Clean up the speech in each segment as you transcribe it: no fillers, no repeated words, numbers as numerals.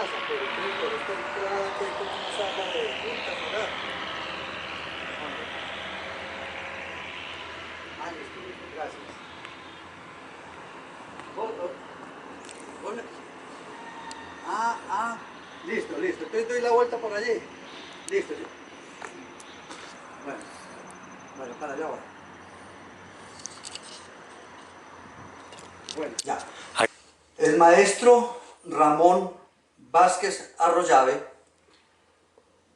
casa, pero esta entrada que hay como una sala de juntas, ¿verdad? Ah, listo, gracias. Hola. Listo, listo. Entonces doy la vuelta por allí. Listo. Sí. Bueno, bueno, para allá voy. Bueno, ya. El maestro Ramón Vázquez Arroyave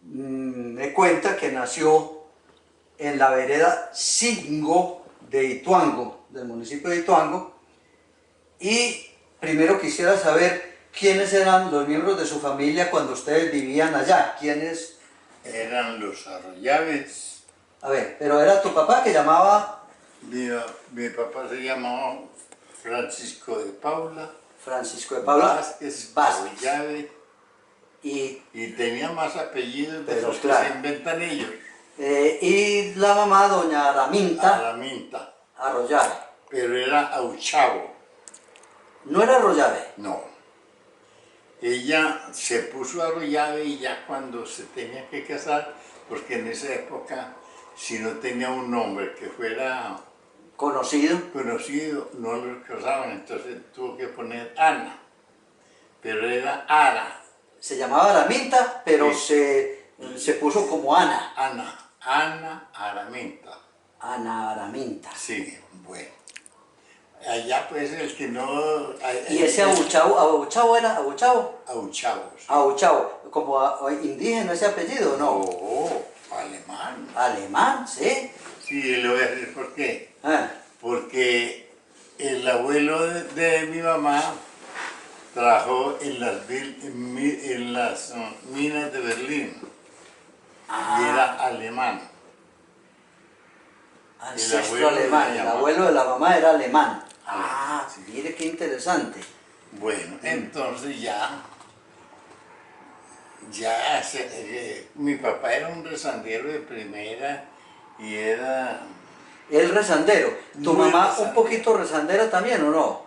me cuenta que nació en la vereda Cingo de Ituango, del municipio de Ituango, y primero quisiera saber quiénes eran los miembros de su familia cuando ustedes vivían allá. ¿Quiénes? Eran los Arroyaves. A ver, pero era tu papá que llamaba Mi papá se llamaba Francisco de Paula Francisco de Paula Vázquez Vázquez. Arroyave, Y, y tenía más apellidos de pero los claro, que se inventan ellos. y la mamá, doña Araminta Araminta, Arroyave. pero era Auchavo. ¿No era Arroyave? No. Ella se puso Arroyave y ya cuando se tenía que casar, porque en esa época, si no tenía un nombre que fuera Conocido. conocido, no lo casaban, entonces tuvo que poner Ana, pero era Ara. Se llamaba Araminta, pero Sí. se puso como Ana. Ana Araminta. Ana Araminta. Sí, bueno. Allá pues el que no... Y ese Abuchavo era Abuchavo. Auchavo, sí. Abuchavo, como indígena ese apellido, ¿no? No, alemán. Alemán, ¿sí? Sí, le voy a decir por qué. Ah, Porque el abuelo de mi mamá trabajó en las minas de Berlín y era alemán. ancestro alemán, el abuelo de la mamá era alemán. Sí. Mire qué interesante. Bueno, entonces mi papá era un rezandero de primera y era... El rezandero. ¿Tu Muy mamá rezandero. un poquito rezandera también o no?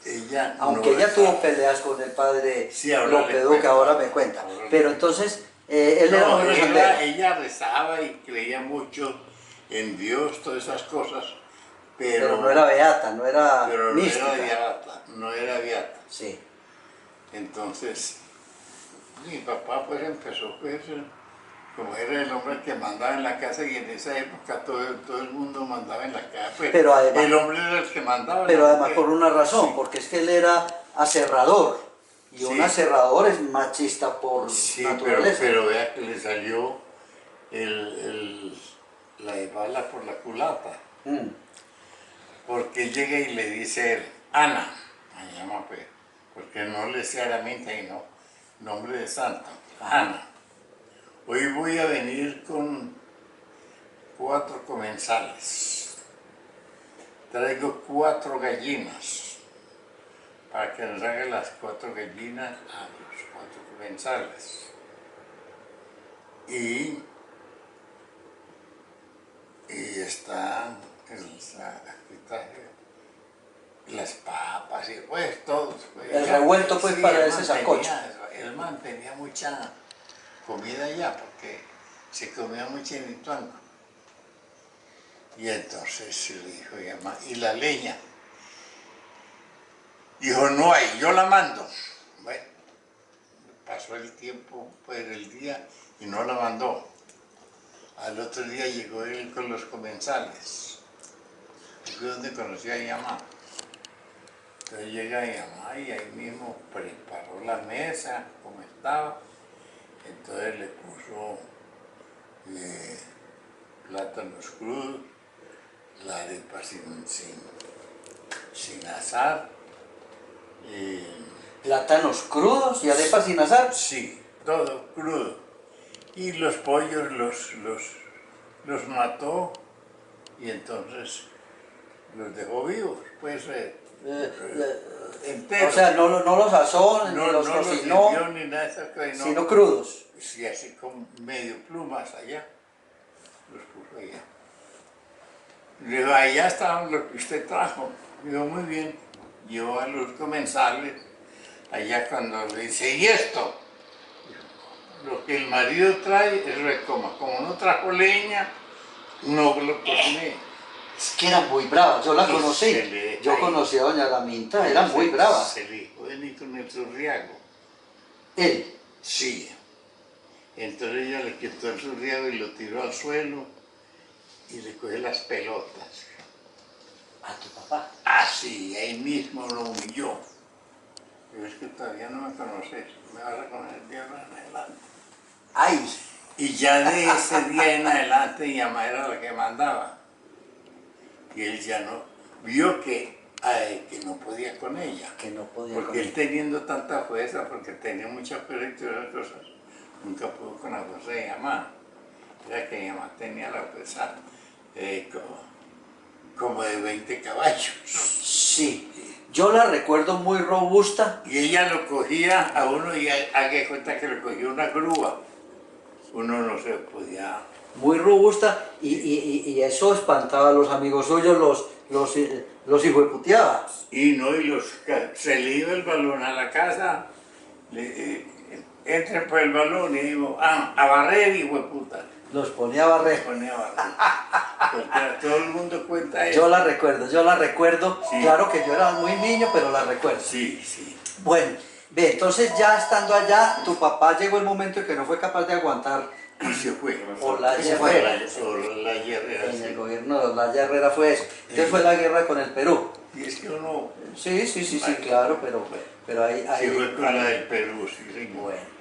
Ella Aunque no ella rezaba. tuvo peleas con el padre Sí, ahora le Lopedo, que cuento. ahora me cuenta. Ahora le Pero cuento. entonces, él era un rezandero. Ella rezaba y creía mucho en Dios, todas esas cosas, Pero no era beata, no era pero mística. no era beata. Sí. Entonces, mi papá pues empezó, pues, como era el hombre que mandaba en la casa, y en esa época todo el mundo mandaba en la casa, pues, Pero además, el hombre era el que mandaba. pero la además mujer. por una razón, Sí. porque es que él era aserrador. Y Sí. un aserrador es machista por Sí, naturaleza. pero vea que le salió la de bala por la culata. Porque llega y le dice él, Ana, me llama pues, porque no le decía Araminta y no, nombre de santo, Ana. Hoy voy a venir con 4 comensales. Traigo 4 gallinas para que nos haga las 4 gallinas a los 4 comensales. Y está las papas y pues todo. Pues, El revuelto pues sí, para ese sancocho. Él mantenía mucha comida allá porque se comía mucho en Ituango. Y entonces le dijo, ¿y la leña? Dijo, no hay, yo la mando. Bueno, pasó el tiempo, pues el día, y no la mandó. Al otro día llegó él con los comensales. Fue donde conoció a mi mamá. Entonces llega mi mamá y ahí mismo preparó la mesa como estaba. Entonces le puso plátanos crudos, la arepa sin asar. Plátanos crudos y arepas sin asar. Sí, todo crudo. Y los pollos los mató y entonces los dejó vivos, pues enteros. O sea, no los asó, ni los no cocinó, hirvió ni nada de eso, no. sino crudos. Sí, así con medio plumas allá, los puso allá. Le digo, allá estaban lo que usted trajo. Digo, muy bien, llevó a los comensales, allá cuando le dice, ¿y esto? Lo que el marido trae es recoma. Como no trajo leña, no lo cociné. Es que eran muy bravas, yo la Y conocí. se le- Yo ay. conocí a doña Laminta, eran muy bravas. Se le dijo venir con el surriago. Él, Sí. Entonces ella le quitó el surriago y lo tiró al suelo y le cogió las pelotas. a tu papá. Así, ahí mismo lo humilló. Pero es que todavía no me conoces, me vas a conocer de ahora en adelante. Ay, Y ya de ese día en adelante mi mamá era la que mandaba. Y él ya no, vio que no podía con ella. que no podía Porque con él teniendo tanta fuerza, porque tenía mucha fuerza y todas las cosas, nunca pudo con la fuerza de mi mamá. Era que mi mamá tenía la fuerza como de 20 caballos. Sí, yo la recuerdo muy robusta. Y ella lo cogía a uno y haga cuenta que le cogía una grúa. Uno no se podía... Muy robusta y eso espantaba a los amigos suyos, los hijueputeaba. Y no, se le iba el balón a la casa, entren por el balón y digo, a barrer, hijo de puta. Los ponía a barrer. Ponía a barrer. Porque todo el mundo cuenta eso. Yo la recuerdo. Sí. Claro que yo era muy niño, pero la recuerdo. Sí, sí. Bueno, ve, entonces ya estando allá, tu papá llegó el momento en que no fue capaz de aguantar. Y se fue. Olaya Herrera. Olaya Herrera, En el sí. gobierno de Olaya Herrera fue eso. Entonces fue la guerra con el Perú. Y es que uno... Sí, claro, pero ahí... Sí, fue con la del Perú, sí, señor. Bueno.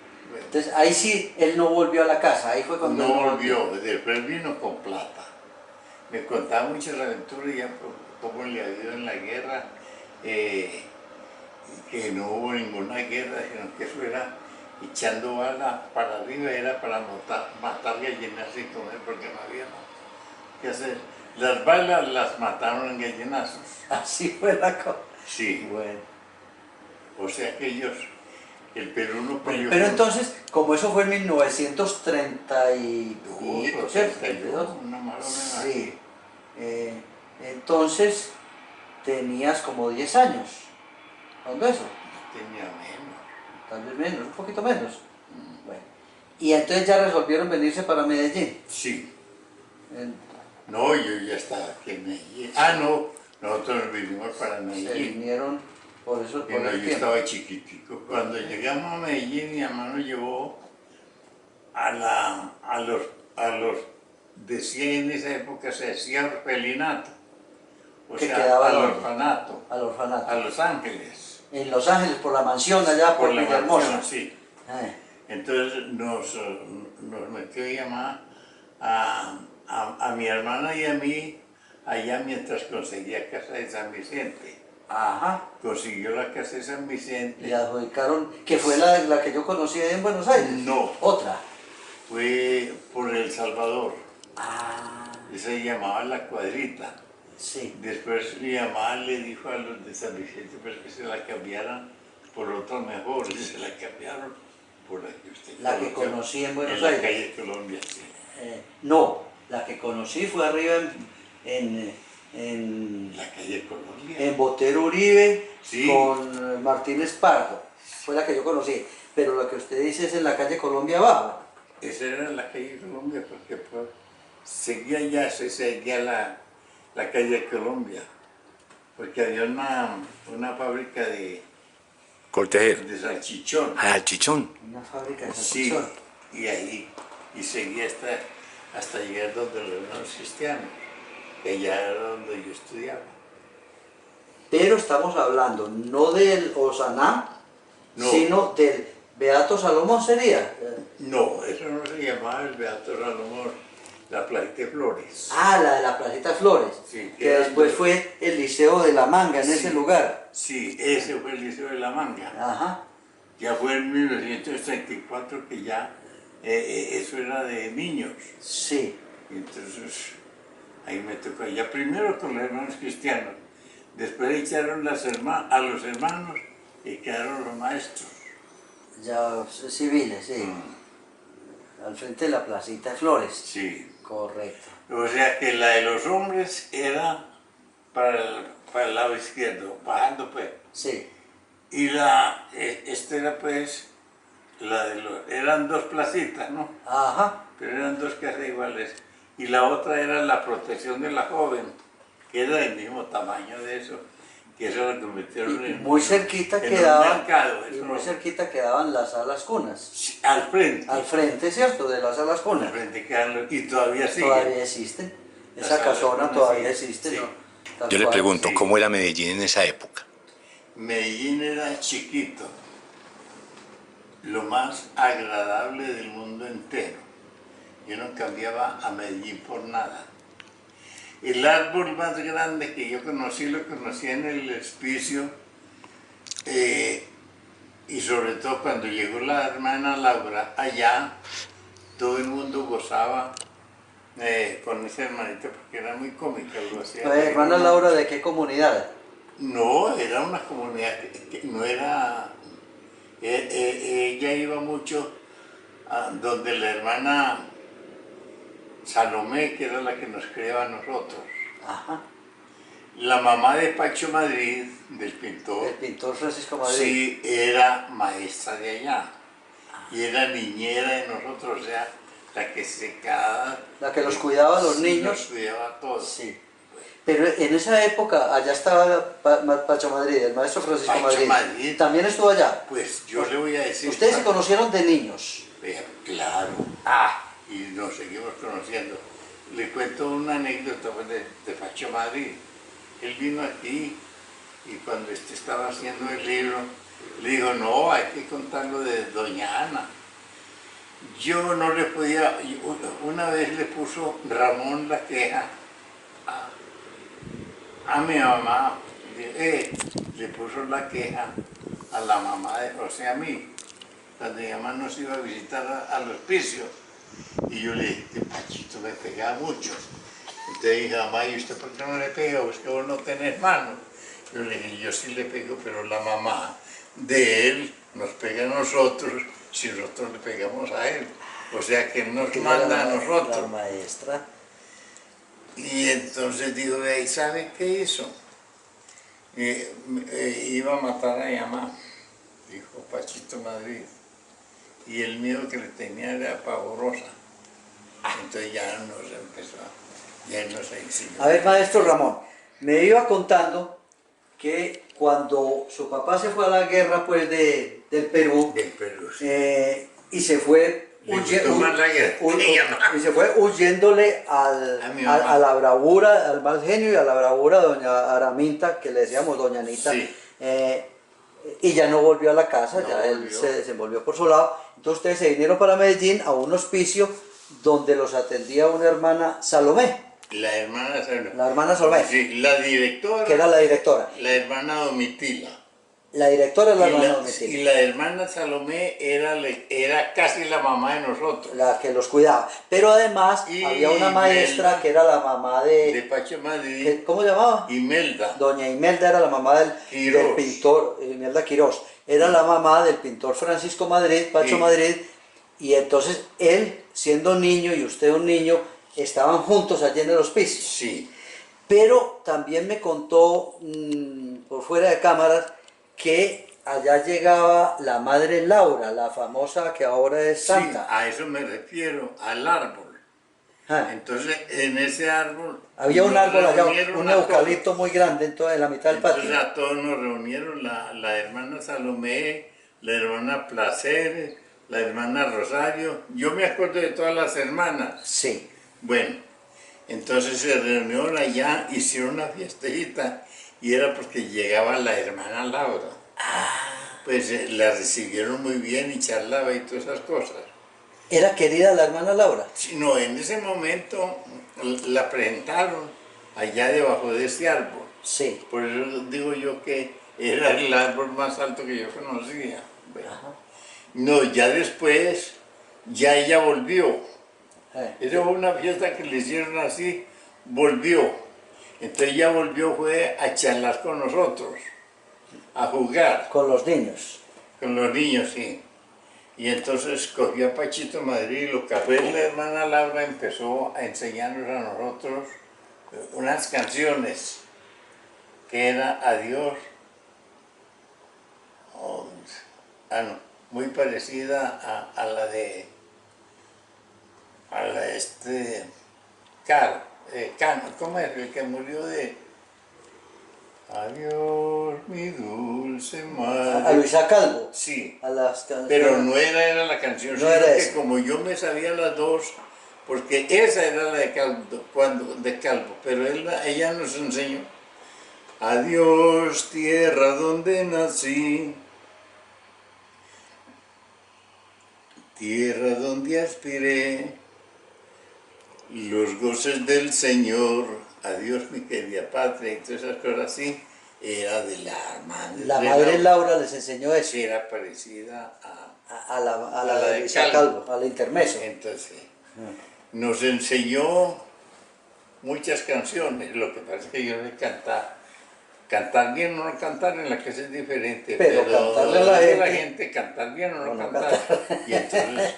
Entonces ahí sí, él no volvió a la casa, ahí fue cuando... él No volvió, después vino con plata. Me contaba muchas aventuras ya cómo le ha ido en la guerra, que no hubo ninguna guerra, sino que eso era echando balas para arriba, era para matar gallinas sin comer, porque no había nada que hacer. Las balas las mataron en gallinazos. Así fue la cosa. Sí, Bueno. o sea que ellos, el Perú no peleó. Pero entonces, como eso fue en 1930 y pico, ¿cierto? 32, una más o menos así. Sí. Entonces, tenías como 10 años. ¿Cuándo eso? Tenía menos. Tal vez menos, un poquito menos. Bueno. Y entonces ya resolvieron venirse para Medellín. Sí. En- No, yo ya estaba aquí en Medellín. Ah, no, nosotros nos vinimos para se Medellín. vinieron por eso, por Bueno, el yo tiempo. estaba chiquitico. Cuando llegamos a Medellín, mi mamá nos llevó a los decía en esa época, se decía orfelinato. O ¿Qué sea, quedaba al dónde? orfanato, Al orfanato. a Los Ángeles. En Los Ángeles, por la mansión allá, por la Villahermosa. mansión, sí. Eh, Entonces nos metió mi mamá a mi hermana y a mí allá mientras conseguía casa de San Vicente. Ajá. Consiguió la casa de San Vicente. Le adjudicaron, que fue la que yo conocí en Buenos Aires. No, Otra. fue por El Salvador. Ah, Esa se llamaba La Cuadrita. sí. Después mi mamá le dijo a los de San Vicente pues, que se la cambiaran por otra mejor. Y se la cambiaron por la que usted La que conoció, conocí en Buenos en la Aires. calle Colombia, sí. No, la que conocí fue arriba en La calle Colombia. Botero Uribe Sí. con Martínez Pardo. Fue la que yo conocí. Pero la que usted dice es en la calle Colombia Abajo. Esa era la calle Colombia porque pues, se seguía la calle Colombia. Porque había una fábrica de salchichón. Al chichón. Una fábrica de Sí, salchichón. y ahí, y seguía hasta llegar donde los hermanos cristianos, que allá era donde yo estudiaba. Pero estamos hablando no del Osaná, No. sino del Beato Salomón sería. No, eso no se llamaba el Beato Salomón, la Placita de Flores. Ah, la de la Placita Flores, Sí, que después era- fue el Liceo de la Manga en Sí. ese lugar. Sí, ese fue el Liceo de la Manga. Ajá. Ya fue en 1934 que ya eso era de niños. Sí. Y entonces ahí me tocó, ya primero con los hermanos cristianos, después echaron a los hermanos y quedaron los maestros. Ya civiles, sí. Al frente de la Placita de Flores. Sí. Correcto. O sea que la de los hombres era para el lado izquierdo, bajando pues. Sí. Y esta era pues, eran dos placitas, ¿no? Ajá. Pero eran dos casas iguales. Y la otra era la protección de la joven, que era del mismo tamaño de eso, que eso lo convirtieron Y en, muy en cerquita un quedaban, mercado. y Eso muy no- cerquita quedaban las salas cunas. Sí, al frente. Al frente, ¿cierto? De las salas Al cunas. frente quedan y todavía siguen. Todavía existen. Las Esa salas casona cunas todavía siguen, existe, sí. ¿no? Tal Yo le cual. pregunto, Sí. ¿cómo era Medellín en esa época? Medellín era chiquito, lo más agradable del mundo entero. Yo no cambiaba a Medellín por nada. El árbol más grande que yo conocí, lo conocí en el hospicio, y sobre todo cuando llegó la hermana Laura allá, todo el mundo gozaba con esa hermanita porque era muy cómica, lo hacía. Hermana Laura, ¿de qué comunidad? No, era una comunidad que no era... ella iba mucho a donde la hermana Salomé, que era la que nos criaba a nosotros. Ajá. La mamá de Pacho Madrid, del pintor, El pintor Francisco Madrid. sí, era maestra de allá. Y era niñera de nosotros, o sea, la que se cada... La que los cuidaba a los sí, niños. Los cuidaba a todos. Sí. Pero en esa época, allá estaba Pacho Madrid, el maestro Francisco Pacho Madrid. Madrid. ¿También estuvo allá? Pues yo le voy a decir... Ustedes se conocieron de niños. Claro. Y nos seguimos conociendo. Le cuento una anécdota pues, de Pacho Madrid. Él vino aquí y cuando estaba haciendo el libro, le dijo, no, hay que contarlo de Doña Ana. Yo no le podía, una vez le puso Ramón la queja a mi mamá, le puso la queja a la mamá de José, a mí, cuando mi mamá nos iba a visitar al hospicio. Y yo le dije, que Pachito me pegaba mucho. Entonces dije, mamá, ¿y usted por qué no le pega? Pues que vos no tenés mano. Yo le dije, yo sí le pego, pero la mamá de él nos pega a nosotros si nosotros le pegamos a él. O sea que él nos manda a La nosotros. maestra. Y entonces digo, ¿y sabe qué hizo? Iba a matar a mi mamá, dijo Pachito Madrid. Y el miedo que le tenía era pavorosa. Entonces ya nos empezó, ya nos enseñó. A ver, maestro Ramón, me iba contando que cuando su papá se fue a la guerra pues del Perú, Del Perú, sí. y se fue Le gustó más la guerra que mi mamá. y se fue huyéndole A mi mamá. a la bravura, al mal genio y a la bravura de doña Araminta, que le decíamos doña Anita, Sí. y ya no volvió a la casa, No ya él volvió. se desenvolvió por su lado. Entonces ustedes se vinieron para Medellín a un hospicio donde los atendía una hermana Salomé, La hermana Salomé. la hermana Salomé, Sí, la directora. que era la directora. La hermana Domitila. La directora es la Y hermana la, Domitila, y la hermana Salomé era casi la mamá de nosotros. la que los cuidaba. Pero además Y había una maestra Imelda, que era la mamá De Pacho Madrid. ¿cómo se llamaba? Imelda. Doña Imelda era la mamá del Quirós. pintor, Imelda Quirós, era la mamá del pintor Francisco Madrid, Pacho Sí. Madrid, y entonces él, siendo niño y usted un niño, estaban juntos allí en el hospicio. Sí. Pero también me contó, por fuera de cámaras, que allá llegaba la madre Laura, la famosa que ahora es santa. Sí, a eso me refiero, al árbol. Ah, Entonces, en ese árbol... había un nos árbol allá, reunieron un a todos. eucalipto muy grande en la mitad del Entonces patio. a todos nos reunieron, la hermana Salomé, la hermana Placeres, la hermana Rosario. Yo me acuerdo de todas las hermanas. Sí. Bueno, entonces se reunieron allá, hicieron una fiestecita y era porque llegaba la hermana Laura. Pues la recibieron muy bien y charlaba y todas esas cosas. ¿Era querida la hermana Laura? Sí, no, en ese momento la presentaron allá debajo de ese árbol. Sí. Por eso digo yo que era el árbol más alto que yo conocía. Bueno, Ajá. no, ya después, ya ella volvió. Eh. Esa fue una fiesta que le hicieron así, volvió. Entonces ella volvió, fue a charlar con nosotros, a jugar Con los niños. con los niños, sí. Y entonces cogió a Pachito Madrid y lo que fue la hermana Laura empezó a enseñarnos a nosotros unas canciones que era Adiós, Oh, no, muy parecida a la de Caro, ¿cómo es? El que murió de Adiós, mi dulce madre. A Luisa Calvo. Sí, A las canciones. pero no era la canción, No sino era que esa. como yo me sabía las dos, porque esa era la de Calvo, pero ella nos enseñó. Adiós, tierra donde nací, tierra donde aspiré los goces del Señor, adiós mi querida patria, y todas esas cosas así, era de la madre. La madre Laura les enseñó eso. Sí, era parecida A la la de de Luisa Calvo. Calvo, a la intermeso. Entonces, nos enseñó muchas canciones, lo que pasa es que yo de cantar bien o no cantar en la casa es diferente, Pero cantarle a la gente, cantar bien o no no cantar. cantar. Y entonces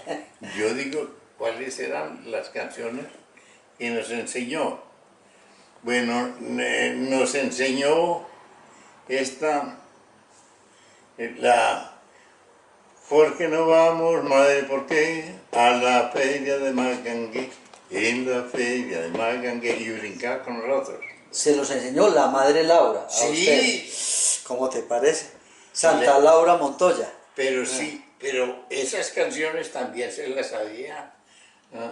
yo digo, ¿cuáles eran las canciones que nos enseñó? Bueno, nos enseñó ¿por qué no vamos, madre, por qué? A la feria de Magangue, en la feria de Magangue, y brincar con nosotros. Se los enseñó la madre Laura a usted. Sí, ¿Cómo te parece? Santa Laura Montoya. pero sí, pero esas canciones también se las sabía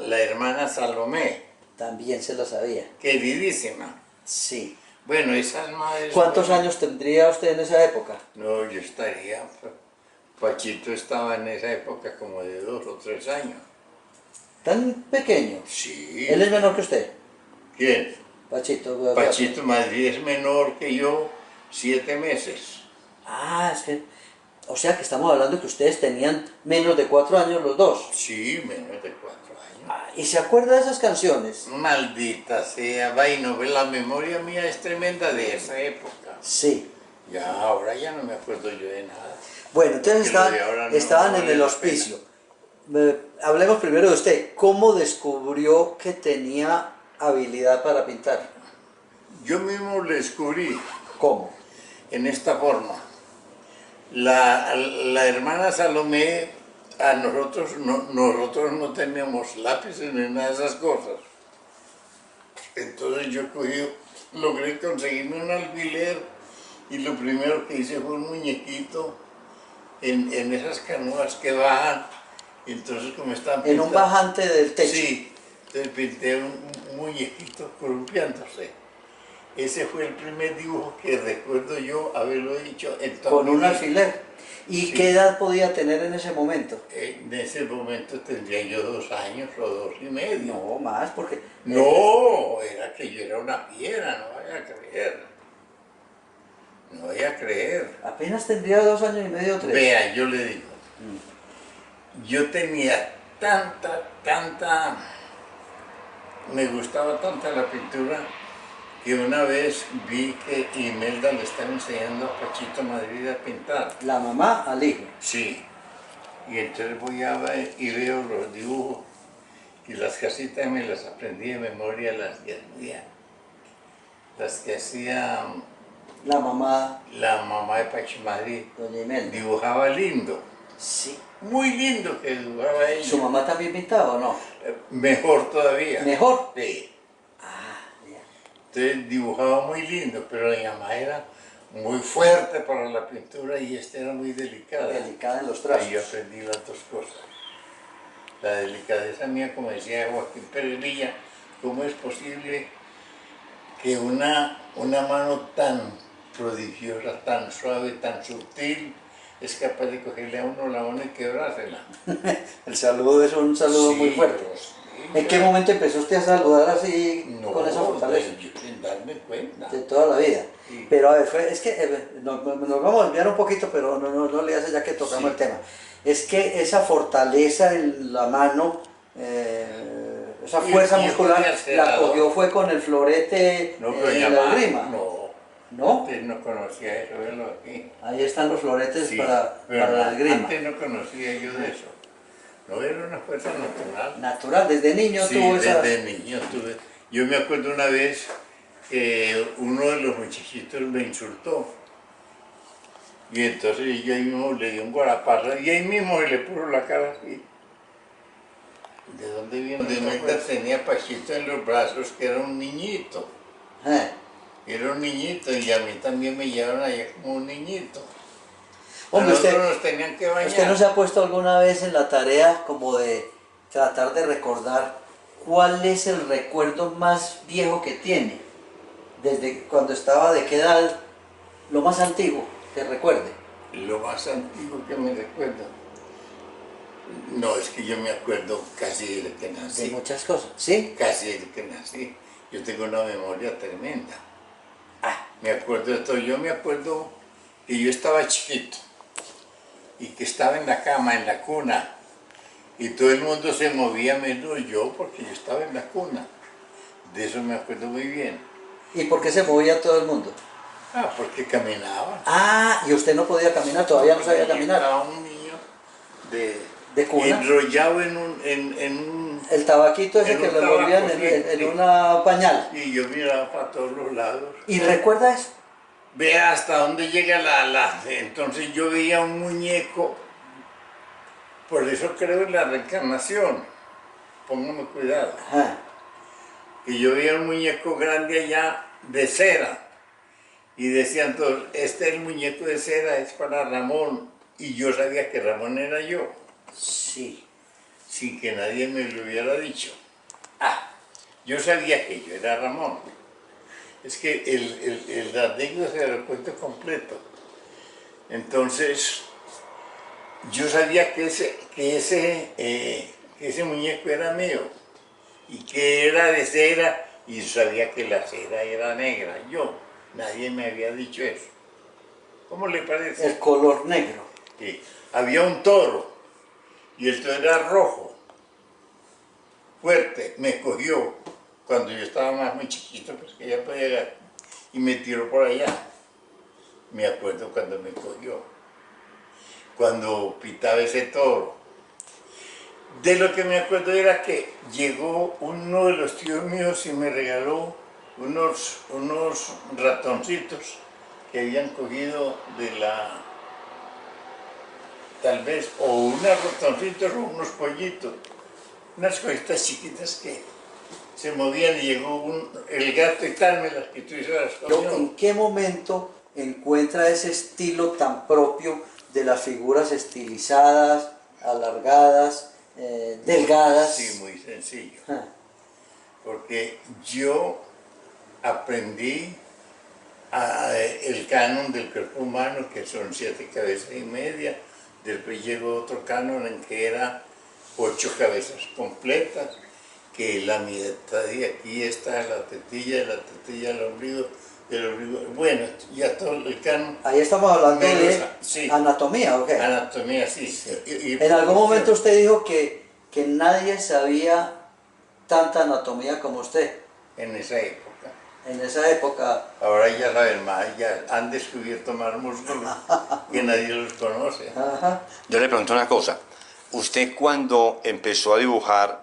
la hermana Salomé, También se lo sabía. queridísima. Sí. Bueno, esas madres... ¿Cuántos años tendría usted en esa época? No, yo estaría... Pachito estaba en esa época como de 2 o 3 años. ¿Tan pequeño? Sí. ¿Él es menor que usted? ¿Quién? Pachito. Pachito Madrid es menor que yo 7 meses. Ah, es que... O sea que estamos hablando que ustedes tenían menos de 4 años los dos. Sí, menos de 4 años. Ah, ¿y se acuerda de esas canciones? Maldita sea, vaino, la memoria mía es tremenda de esa época. Sí. Ya, ahora ya no me acuerdo yo de nada. Bueno, entonces Porque lo de ahora no estaban en vale el la hospicio. Hablemos primero de usted. ¿Cómo descubrió que tenía habilidad para pintar? Yo mismo lo descubrí ¿Cómo? en esta forma. La hermana Salomé, nosotros no teníamos lápices ni nada de esas cosas. Entonces yo logré conseguirme un alfiler y lo primero que hice fue un muñequito en esas canoas que bajan. Entonces como estaban En un bajante del techo. Sí, entonces pinté un muñequito columpiándose. Ese fue el primer dibujo que recuerdo yo haberlo hecho en toda Con mi un vida. alfiler. ¿Y Sí. qué edad podía tener en ese momento? En ese momento tendría yo 2 años o 2 y medio. No, más, porque... No, era que yo era una fiera, no vaya a creer. No vaya a creer. Apenas tendría 2 años y medio o 3. Vea, yo le digo, yo tenía me gustaba tanta la pintura que una vez vi que Imelda le estaba enseñando a Pachito Madrid a pintar. La mamá al hijo. Sí, y entonces voy a ver y veo los dibujos y las casitas me las aprendí de memoria, las que hacía La mamá, la mamá de Pachito Madrid. doña Imelda. Dibujaba lindo, Sí. muy lindo que dibujaba ella. ¿Su mamá también pintaba o no? Mejor todavía. ¿Mejor? Sí. Ah, ya. Entonces dibujaba muy lindo, pero mi mamá era muy fuerte para la pintura y esta era muy delicada. Delicada en los trazos. Y yo aprendí las dos cosas. La delicadeza mía, como decía Joaquín Pérez Villa, ¿cómo es posible que una mano tan prodigiosa, tan suave, tan sutil, es capaz de cogerle a uno la mano y quebrársela? El saludo es un saludo muy fuerte. Sí, ¿En qué momento empezó usted a saludar así no, con esa fortaleza? sin darme cuenta. De toda la vida. Sí. Pero a ver, es que nos vamos a desviar un poquito, pero no le hace ya que tocamos Sí. el tema. Es que esa fortaleza en la mano, esa fuerza Y muscular, podía ser la algo. cogió fue con el florete No, pero en ya la va. esgrima. No, ¿No? antes no conocía eso, verlo aquí. Ahí están los floretes Sí, para pero la esgrima. antes no conocía yo de eso. No era una fuerza natural. Natural, desde niño Sí, tuvo esa... desde niño tuve. Yo me acuerdo una vez que uno de los muchachitos me insultó. Y entonces yo ahí mismo le di un guarapazo y ahí mismo le puso la cara así. ¿De dónde viene? De Meta tenía a Pachito en los brazos, que era un niñito. Era un niñito y a mí también me llevaron allá como un niñito. Hombre, Nosotros nos tenían que bañar. ¿usted no se ha puesto alguna vez en la tarea como de tratar de recordar cuál es el recuerdo más viejo que tiene? Desde cuando estaba, ¿de qué edad? Lo más antiguo que recuerde. Lo más antiguo que me recuerdo. No, es que yo me acuerdo casi desde que nací. De muchas cosas, ¿sí? Casi desde que nací. Yo tengo una memoria tremenda. Me acuerdo de todo. Yo me acuerdo que yo estaba chiquito y que estaba en la cama, en la cuna, y todo el mundo se movía menos yo porque yo estaba en la cuna. De eso me acuerdo muy bien. ¿Y por qué se movía todo el mundo? Porque caminaba. Y usted no podía caminar, todavía no sabía caminar. Estaba un niño ¿De cuna? enrollado en un El tabaquito ese en que un le envolvían tabaco, en sí. una pañal. Y yo miraba para todos los lados. ¿Y recuerda eso? Vea hasta dónde llega Entonces yo veía un muñeco, por eso creo en la reencarnación, póngame cuidado. Que yo veía un muñeco grande allá de cera, y decían todos, este es el muñeco de cera, es para Ramón, y yo sabía que Ramón era yo. Sí. Sin que nadie me lo hubiera dicho. Yo sabía que yo era Ramón. Es que el anécdota se lo cuento completo. Entonces, yo sabía que ese muñeco era mío y que era de cera, y sabía que la cera era negra. Nadie me había dicho eso. ¿Cómo le parece? El color negro. Sí. Había un toro y el toro era rojo, fuerte. Me cogió cuando yo estaba muy chiquito, pues que ya podía llegar, y me tiró por allá. Me acuerdo cuando me cogió, cuando pitaba ese toro. De lo que me acuerdo era que llegó uno de los tíos míos y me regaló unos ratoncitos que habían cogido tal vez, o unos ratoncitos o unos pollitos, unas cositas chiquitas que se movían, y llegó el gato y tal, me las quitó y se las comió. ¿En qué momento encuentra ese estilo tan propio de las figuras estilizadas, alargadas, delgadas? Sí, muy sencillo. Porque yo aprendí el canon del cuerpo humano, que son 7 cabezas y media. Después llegó otro canon en que era 8 cabezas completas, que la mitad de aquí está la tetilla, el ombligo, bueno, ya todo el canon. Ahí estamos hablando de sí. Anatomía, ¿ok? Anatomía, sí. En algún momento usted dijo que nadie sabía tanta anatomía como usted. En esa época. En esa época. Ahora ya saben más, ya han descubierto más músculos que nadie los conoce. Yo le pregunto una cosa. ¿Usted cuando empezó a dibujar,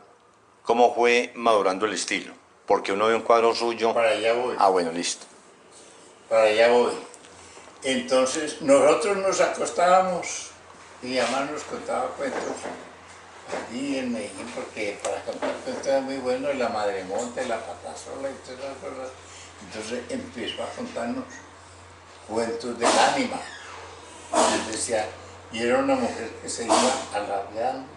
cómo fue madurando el estilo? Porque uno ve un cuadro suyo... Para allá voy. Bueno, listo. Para allá voy. Entonces, nosotros nos acostábamos y mi mamá nos contaba cuentos aquí en Medellín, porque para contar cuentos era muy bueno, la Madre Monte, la Patasola y todas esas cosas. Entonces empezó a contarnos cuentos del ánima. Les decía, y era una mujer que se iba alargando.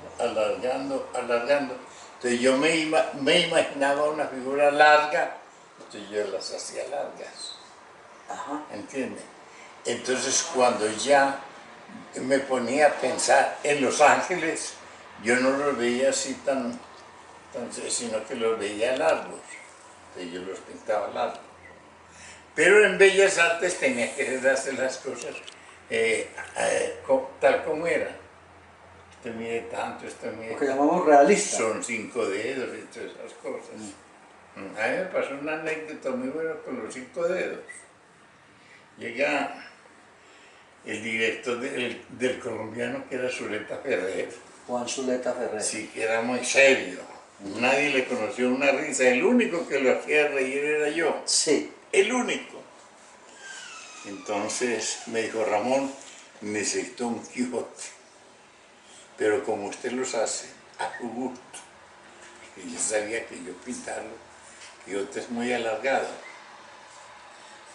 Entonces yo me imaginaba una figura larga, entonces yo las hacía largas. ¿Entiende? Entonces cuando ya me ponía a pensar en los ángeles, yo no los veía así sino que los veía largos. Entonces yo los pintaba largos. Pero en Bellas Artes tenía que darse las cosas tal como eran. Esto mide tanto, esto mide Lo que tanto. llamamos realista. Son 5 dedos y todas esas cosas. A mí me pasó una anécdota muy buena con los 5 dedos. Llega el director del colombiano, que era Zuleta Ferrer. Juan Zuleta Ferrer. Sí, que era muy serio. Nadie le conoció una risa. El único que lo hacía reír era yo. Sí. El único. Entonces me dijo, Ramón, necesito un Quijote, pero como usted los hace, a su gusto, porque yo sabía que yo pintarlo, Quijote es muy alargado.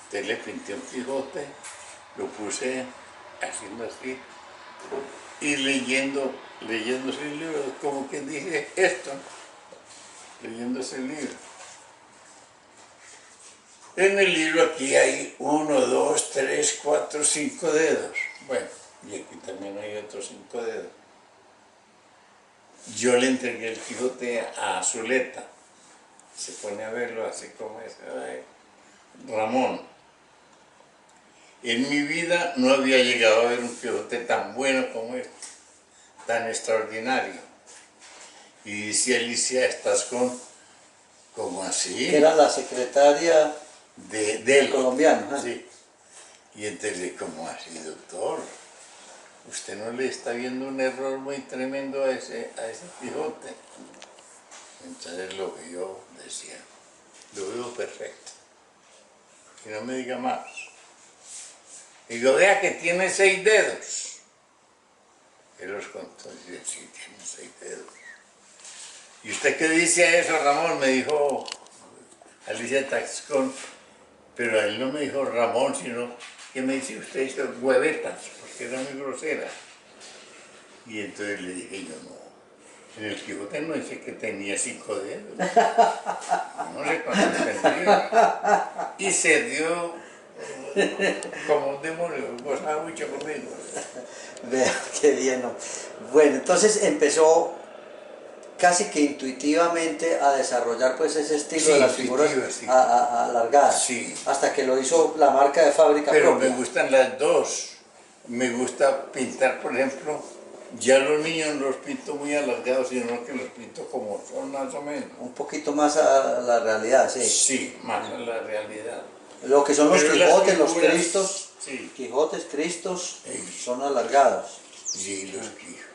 Entonces le pinté un Quijote, lo puse haciendo así, y leyendo ese libro, como quien dice esto, leyendo ese libro. En el libro aquí hay 1, 2, 3, 4, 5 dedos. Bueno, y aquí también hay otros 5 dedos. Yo le entregué el Quijote a Zuleta. Se pone a verlo así como es. Ay, Ramón. En mi vida no había llegado a ver un Quijote tan bueno como este, tan extraordinario. Y dice Alicia, estás como así. Que era la secretaria del colombiano. Sí. Y entonces, ¿cómo así, doctor? ¿Usted no le está viendo un error muy tremendo a ese Quijote? Entonces lo que yo decía, lo veo perfecto. Y no me diga más. Y yo, vea que tiene 6 dedos. Él los contó y dice, sí, tiene 6 dedos. ¿Y usted qué dice a eso, Ramón? Me dijo Alicia Taxcón, pero él no me dijo Ramón, sino que me dice usted hizo huevetas, porque era muy grosera. Y entonces le dije yo, no, en el Quijote no dice que tenía 5 dedos. No sé cuántos tendría. Y se dio como un demonio, gozaba mucho conmigo. Vea, qué bien, ¿no? Bueno, entonces empezó casi que intuitivamente a desarrollar pues ese estilo Sí, de las figuras sí. alargadas, Sí. hasta que lo hizo la marca de fábrica Pero propia. me gustan las dos. Me gusta pintar, por ejemplo, ya los niños los pinto muy alargados, sino que los pinto como son más o menos. Un poquito más a la realidad, sí. Sí, más a la realidad. Lo que son los Pero las Quijotes, los figuras, Cristos, sí. Quijotes, Cristos, Sí. son alargados. Sí,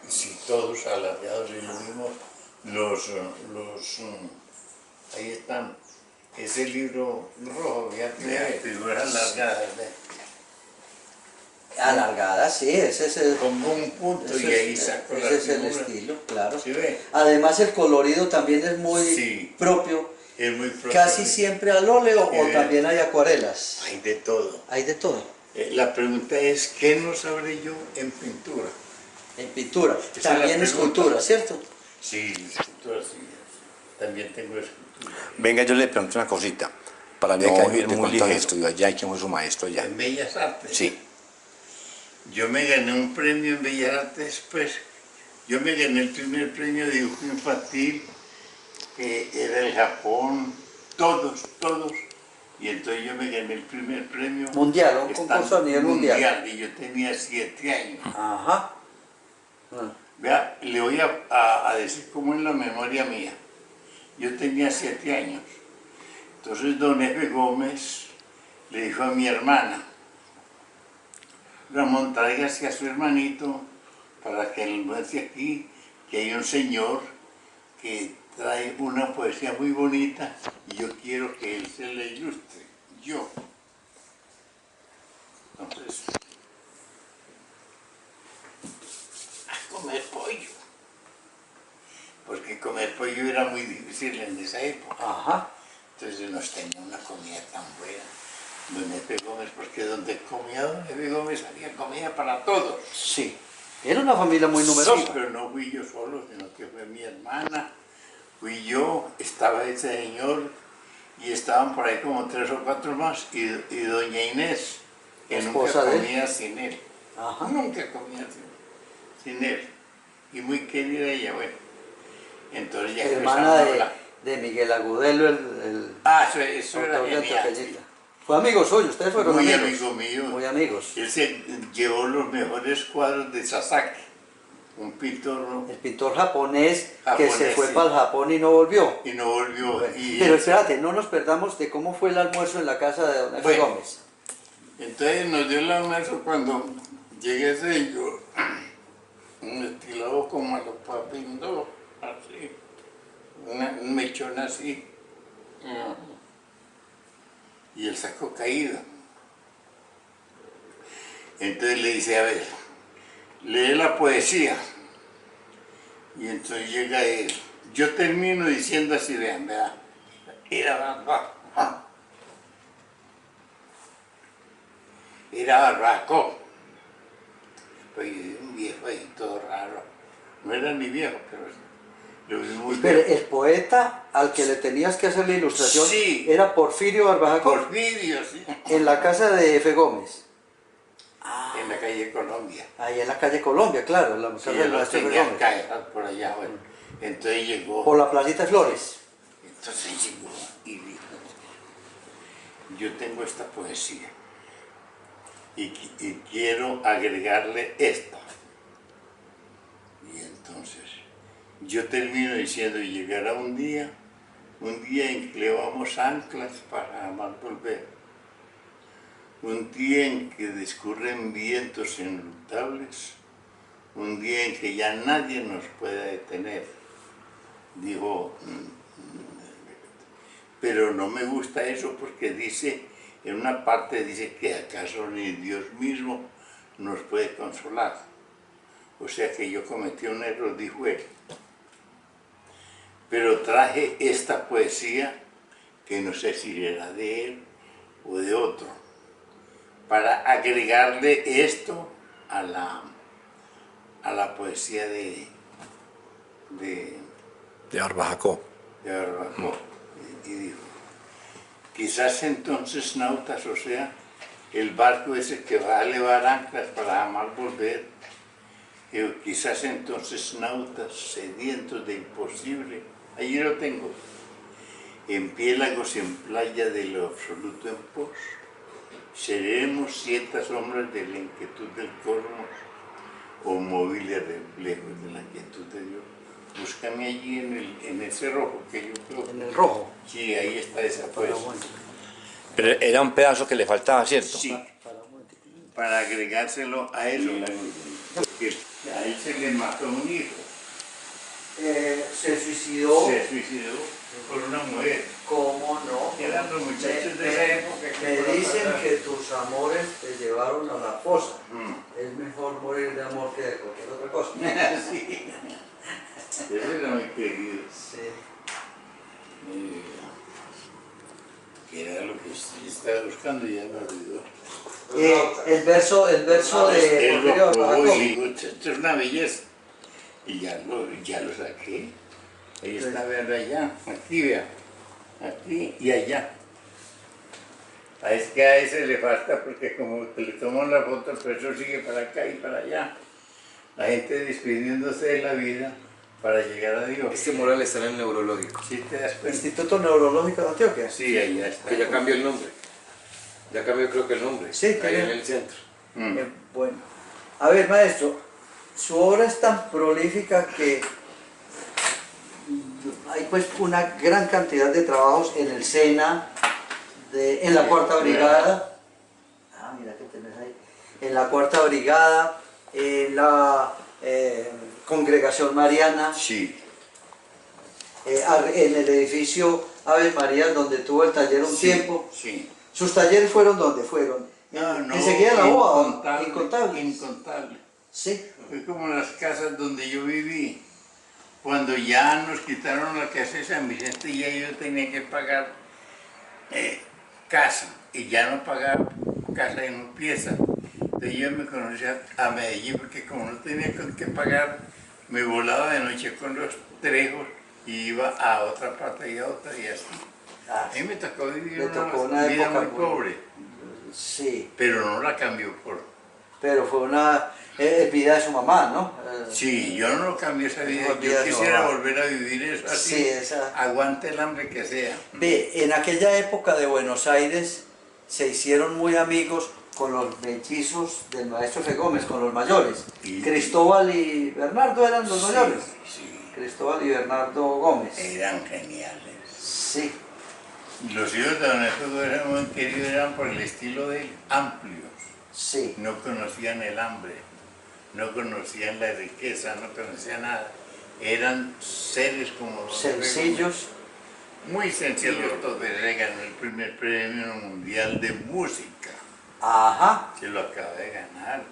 sí, todos alargados y lo mismo ahí están, ese libro rojo, ya tiene figuras alargadas, Alargadas, sí, ese es el, pongo un punto y ahí saco la ese es el figura. estilo, claro. ¿Sí ve? Además el colorido también es muy Sí. propio, Es muy propio. casi siempre al óleo Sí, o ve. también hay acuarelas. Hay de todo. Hay de todo. La pregunta es, ¿qué no sabré yo en pintura? En pintura, Esa es también la escultura, pregunta. ¿cierto? Sí, escultura sí. También tengo escultura. Venga, yo le pregunto una cosita, para ¿De no qué? ir ¿De muy cuánto has ligero. estudiado Allá, ¿quién fue su maestro allá? En Bellas Artes. Sí. Yo me gané un premio en Bellas Artes, pues. Yo me gané el primer premio de dibujo infantil, que era el Japón, todos. Y entonces yo me gané el primer premio. Mundial, un concurso a nivel mundial. Y yo tenía 7 años. Ajá. Vea, le voy a decir cómo es la memoria mía. Yo tenía 7 años. Entonces don Efe Gómez le dijo a mi hermana, Ramón, tráigase a su hermanito para que él muestre aquí que hay un señor que trae una poesía muy bonita y yo quiero que él se la ilustre. Yo. Entonces, a comer pollo. Porque comer pollo era muy difícil en esa época. Ajá. Entonces nos tenía una comida tan buena. Don Efe Gómez, porque donde comía don Efe Gómez había comida para todos. Sí. Era una familia muy numerosa. Sí, pero no fui yo solo, sino que fue mi hermana, fui yo, estaba ese señor y estaban por ahí como 3 o 4 más y doña Inés, que nunca Esposa de él. comía sin él. Ajá. Nunca comía sin él. Y muy querida ella, bueno. Entonces ya Hermana empezamos a hablar. de Miguel Agudelo, el Eso era autor de genial. Antioqueñita. Fue amigo suyo, ustedes fueron Muy amigos. amigo mío. Muy amigos. Él se llevó los mejores cuadros de Sasaki, un pintor, ¿no? El pintor japonés que Japonés, se fue sí. para el Japón y no volvió. Y no volvió. Bueno, Y pero espérate, no nos perdamos de cómo fue el almuerzo en la casa de don Efe Bueno. Gómez. entonces nos dio el almuerzo cuando llegué ese señor, un estilado como a los papindos, así, un mechón así, y el saco caído. Entonces le dice, a ver, lee la poesía. Y entonces llega él. Yo termino diciendo así, vean, vean. Era barbaco. Pues un viejo ahí todo raro. No era ni viejo, pero lo vi muy Pero bien. el poeta al que le tenías que hacer la ilustración Sí. era Porfirio Barbajacó, Porfirio, sí. en la casa de F. Gómez. En la calle Colombia. Ahí en la calle Colombia, claro, en la casa Sí, del yo lo maestro F. tenía Gómez. acá, por allá, bueno. Entonces llegó. Por la placita de Flores. Entonces llegó y dijo, yo tengo esta poesía y quiero agregarle esta. Y entonces yo termino diciendo, y llegará un día en que levamos anclas para jamás volver. Un día en que discurren vientos inrutables, un día en que ya nadie nos pueda detener. Dijo, pero no me gusta eso porque dice, en una parte dice que acaso ni Dios mismo nos puede consolar. O sea que yo cometí un error, dijo él. Pero traje esta poesía, que no sé si era de él o de otro, para agregarle esto a la poesía de Barbajacó. Barbacó. Y dijo, quizás entonces nautas, o sea, el barco ese que va a elevar anclas para jamás volver, quizás entonces nautas sedientos de imposible, allí lo tengo, en piélagos en playa de lo absoluto en pos, seremos ciertas sombras de la inquietud del cosmos o móviles reflejos de la quietud de Dios. Búscame allí en ese rojo que yo creo. En el rojo. Sí, ahí está esa poesía. Pero era un pedazo que le faltaba, ¿cierto? Sí, para agregárselo a eso, porque a él se le mató un hijo, Se suicidó. se suicidó por una mujer. ¿Cómo no? Eran los muchachos de esa época que Me por dicen otra- que tus amores te llevaron a la fosa. Mm. Es mejor morir de amor que de cualquier otra cosa. Sí, ese era muy querido. Sí. Que era lo que sí estaba buscando y ya me olvidó. El verso de Él Porfirio lo probó Barbajacó. y dijo, esto es una belleza. Y ya lo saqué. Ahí está, vean allá, aquí vea, aquí y allá. Es que a ese le falta porque como que le toman la foto, pero eso sigue para acá y para allá. La gente despidiéndose de la vida para llegar a Dios. Este mural está en el neurológico, ¿Sí te das cuenta? Instituto Neurológico de Antioquia. Sí, allá está. que ya cambió el nombre. Ya cambió creo que el nombre. Sí, ahí tiene- en el centro. Mm. Bueno, a ver, maestro, su obra es tan prolífica que hay pues una gran cantidad de trabajos en el SENA, en la Cuarta Brigada. Ah, mira que tenés ahí. En la Cuarta Brigada, en la Congregación Mariana, Sí. en el edificio Ave María, donde tuvo el taller un Sí, tiempo. Sí. ¿Sus talleres fueron donde fueron? Enseguida en la boda, incontables. Incontable. Sí. Fue como las casas donde yo viví. Cuando ya nos quitaron la casa de San Vicente, ya yo tenía que pagar casa. Y ya no pagaba casa en pieza. Entonces yo me conocía a Medellín porque como no tenía con qué pagar, me volaba de noche con los trejos y iba a otra parte y a otra y así. Ah, A mí me tocó vivir Le tocó una una vida época muy muy- pobre, sí, pero no la cambió por... pero fue una vida de su mamá, ¿no? Sí, yo no lo cambié esa vida, Esa vida yo de quisiera mamá. volver a vivir eso así, Sí, esa- aguante el hambre que sea. Ve, en aquella época de Buenos Aires se hicieron muy amigos con los mellizos del maestro F. Gómez, con los mayores. Y- Cristóbal y Bernardo eran los mayores. Sí, Cristóbal y Bernardo Gómez. eran geniales. Sí, Los hijos de Don Efe eran muy queridos, eran por el estilo de él, amplios. sí. No conocían el hambre, no conocían la riqueza, no conocían nada. Eran seres como los Sencillos. muy sencillos. Los le ganó el primer premio mundial de música, Ajá. se lo acaba de ganar.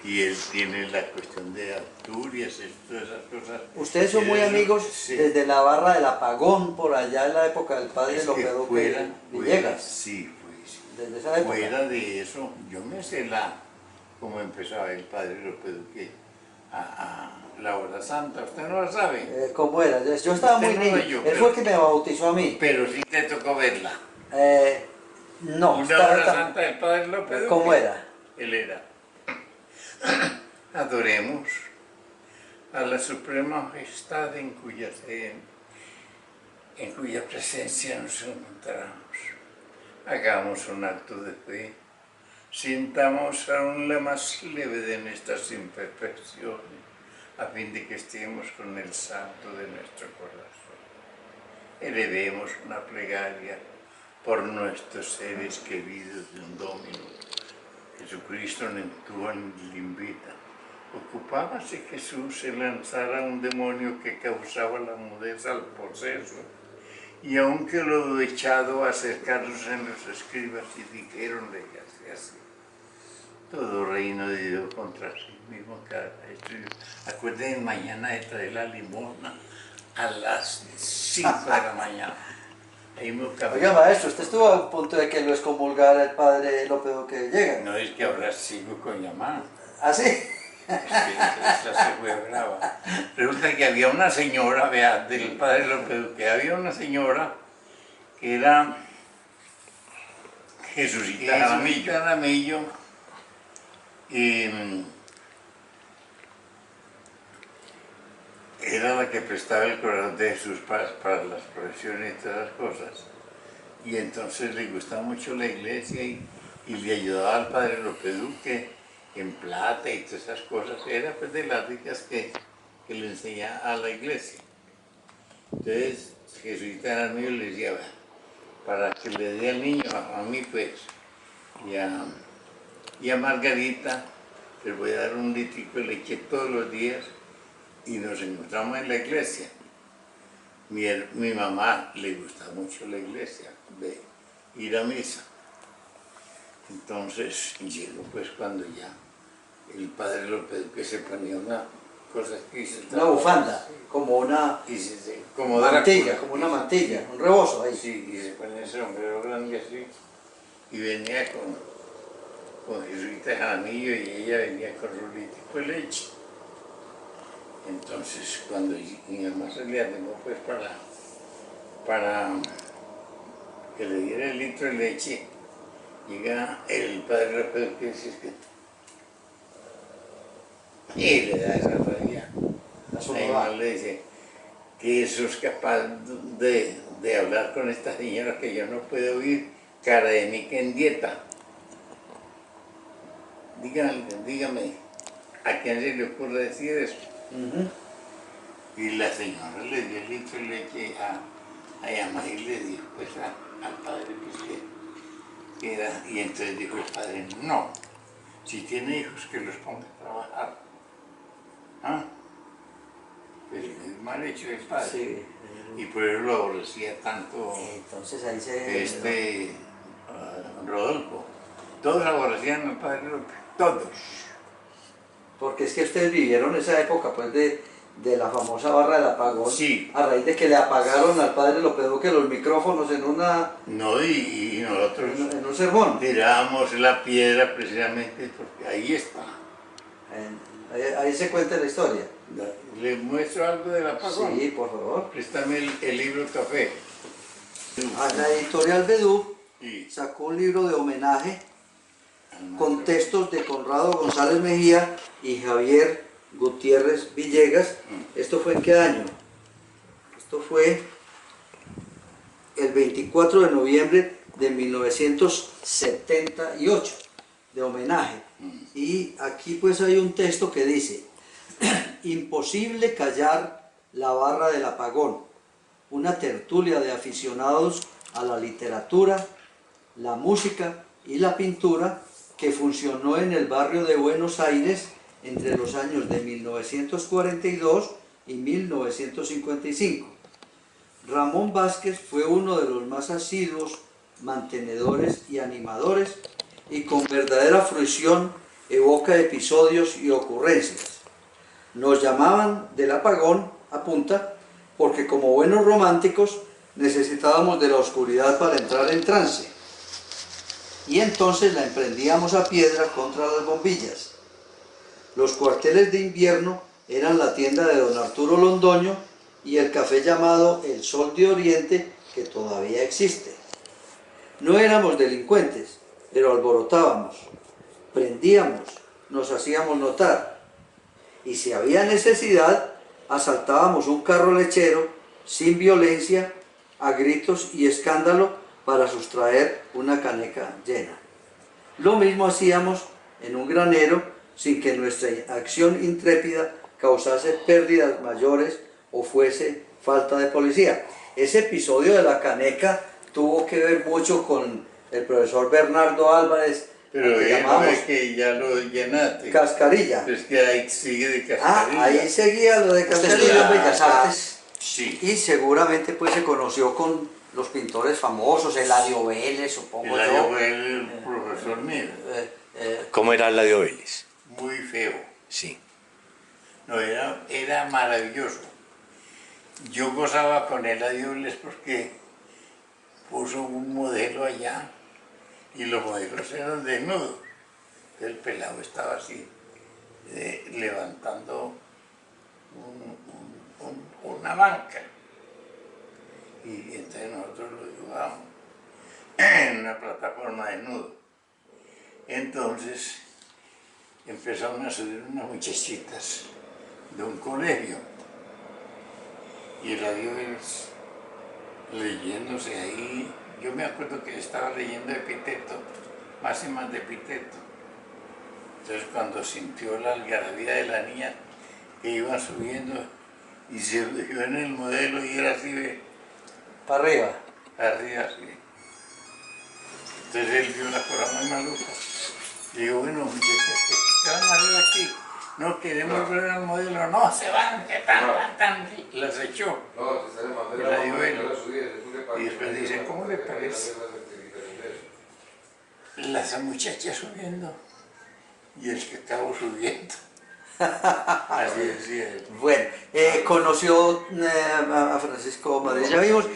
Y él tiene la cuestión de Asturias y todas esas cosas. Ustedes son muy amigos Sí. desde la barra del apagón, por allá en la época del padre Es que López Villegas. sí, pues. Desde esa época. Fuera de eso, yo me sé cómo empezaba el padre López Duque a la hora santa. ¿Usted no la sabe? ¿Cómo era? Yo estaba muy Usted no, niño. yo, Él pero- fue el que me bautizó a mí. Pero sí te tocó verla. No. Una estaba hora tan- santa del padre López Duque. ¿Cómo era? Él era. Adoremos a la suprema majestad en cuya presencia nos encontramos. Hagamos un acto de fe. Sintamos aún la más leve de nuestras imperfecciones, a fin de que estemos con el santo de nuestro corazón. Elevemos una plegaria por nuestros seres queridos de un Domino. Jesucristo Nentuan le invita. Ocupábase Jesús se lanzara a un demonio que causaba la mudez al poseso, y aunque lo echado acercaronse en los escribas y dijéronle así. Todo reino de Dios contra sí mismo cada estudio. Acuérdense mañana de traer la limosna a las 5 de la mañana. Ahí me Oiga, maestro, usted estuvo a punto de que lo excomulgara el padre López Duque Villegas. No es que ahora sigo con llamada. ¿Ah, sí? Es que esa se fue brava. Resulta que había una señora, vea, del padre López Duque, había una señora que era Jesucita Jaramillo, y era la que prestaba el corazón de Jesús para las procesiones y todas las cosas. Y entonces le gustaba mucho la iglesia y le ayudaba al padre López Duque en plata y todas esas cosas. Era pues de las ricas que le enseñaba a la iglesia. Entonces Jesucita Jaramillo le decía, "Bueno, para que le dé al niño, a mí pues, y a Margarita, les voy a dar un litrico de leche todos los días y nos encontramos en la iglesia". Mi mamá le gusta mucho la iglesia, de ir a misa. Entonces llegó pues cuando ya el padre López Duque se ponía una cosa que dice... Una bufanda, como una como mantilla, Drácula. como una mantilla, un rebozo ahí. Sí, y se ponía ese sombrero grande así, y venía con Jesuita Jaramillo y ella venía con su litrico de leche. Entonces, cuando mi mamá se le animó pues para que le diera el litro de leche, llega el padre López que dice y le da esa rabia. A su Mi mamá. mamá le dice que eso es capaz de hablar con esta señora que yo no puedo oír, cara de mí que en dieta. Dígame, ¿a quién se le ocurre decir eso? Y la señora le dio el litro de leche a Yamá y le dijo pues al padre pues, que era, y entonces dijo el padre, no, si tiene hijos que los ponga a trabajar. ¿Ah? Pero es mal hecho el padre. Sí. Y por eso lo aborrecía tanto Entonces ahí se... Rodolfo. Todos aborrecían al padre López, todos. Porque es que ustedes vivieron esa época pues de la famosa barra del apagón. Sí. A raíz de que le apagaron al padre López Duque los micrófonos en No, y nosotros en un sermón. tirábamos la piedra precisamente porque ahí está. Ahí se cuenta la historia. ¿Le muestro algo del apagón? Sí, por favor. Préstame el libro Café. La editorial Bedú Sí. sacó un libro de homenaje con textos de Conrado González Mejía y Javier Gutiérrez Villegas. ¿Esto fue en qué año? Esto fue el 24 de noviembre de 1978, de homenaje. Y aquí pues hay un texto que dice: imposible callar la barra del apagón, una tertulia de aficionados a la literatura, la música y la pintura que funcionó en el barrio de Buenos Aires entre los años de 1942 y 1955. Ramón Vázquez fue uno de los más asiduos mantenedores y animadores, y con verdadera fruición evoca episodios y ocurrencias. Nos llamaban del apagón a punta porque como buenos románticos necesitábamos de la oscuridad para entrar en trance. Y entonces la emprendíamos a piedra contra las bombillas. Los cuarteles de invierno eran la tienda de don Arturo Londoño y el café llamado El Sol de Oriente, que todavía existe. No éramos delincuentes, pero alborotábamos, prendíamos, nos hacíamos notar. Y si había necesidad, asaltábamos un carro lechero sin violencia, a gritos y escándalo para sustraer una caneca llena. Lo mismo hacíamos en un granero sin que nuestra acción intrépida causase pérdidas mayores o fuese falta de policía. Ese episodio de la caneca tuvo que ver mucho con el profesor Bernardo Álvarez, Pero que no llamábamos es que ya lo llenaste. Cascarilla. Es que ahí sigue de Cascarilla. Ahí seguía lo de Cascarilla en Bellas Artes. Sí. Y seguramente pues se conoció con los pintores famosos, Eladio Vélez, supongo El yo. año fue el profesor mío. ¿Cómo era Eladio Vélez? Muy feo. Sí. No, era maravilloso. Yo gozaba con Eladio Vélez porque puso un modelo allá y los modelos eran desnudos. El pelado estaba así, levantando una banca. Y entonces nosotros lo dibujamos en una plataforma desnudo. Entonces empezaron a subir unas muchachitas de un colegio y Eladio Vélez leyéndose ahí. Yo me acuerdo que estaba leyendo Epicteto, más y más de Epicteto. Entonces cuando sintió la algarabía de la niña que iba subiendo y se fijó en el modelo y era así de Para arriba. arriba así. Entonces él vio la cosa muy maluca. Le digo, bueno, muchachos, ¿qué van a ver aquí? No queremos ver al modelo, no, se van, que tan, las echó. Y la dio él. Y después dice, ¿cómo le parece? Las muchachas subiendo y el que estaba subiendo. Así decía él. Bueno, conoció a Francisco Madrid. Ya vimos,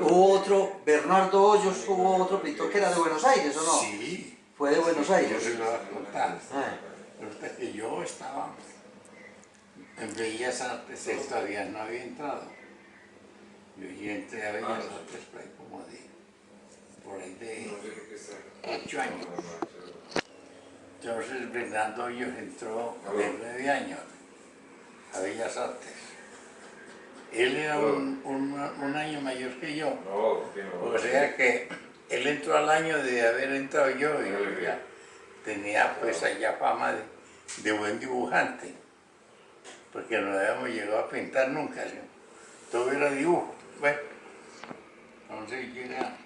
hubo otro, Bernardo Hoyos, hubo otro pintor que era de Buenos Aires, ¿o no? Sí. Fue de Buenos Yo Aires. se lo voy a contar. Ah. Resulta que yo estaba en Bellas Artes, él todavía no había entrado. Yo ya entré a Bellas Artes por ahí de 8 años. Entonces Bernardo Hoyos entró de 9 años a Bellas Artes. Él era un año mayor que yo. O sea que él entró al año de haber entrado yo y yo ya tenía pues allá fama de buen dibujante. Porque no habíamos llegado a pintar nunca, ¿sí? Todo era dibujo. Bueno, entonces llega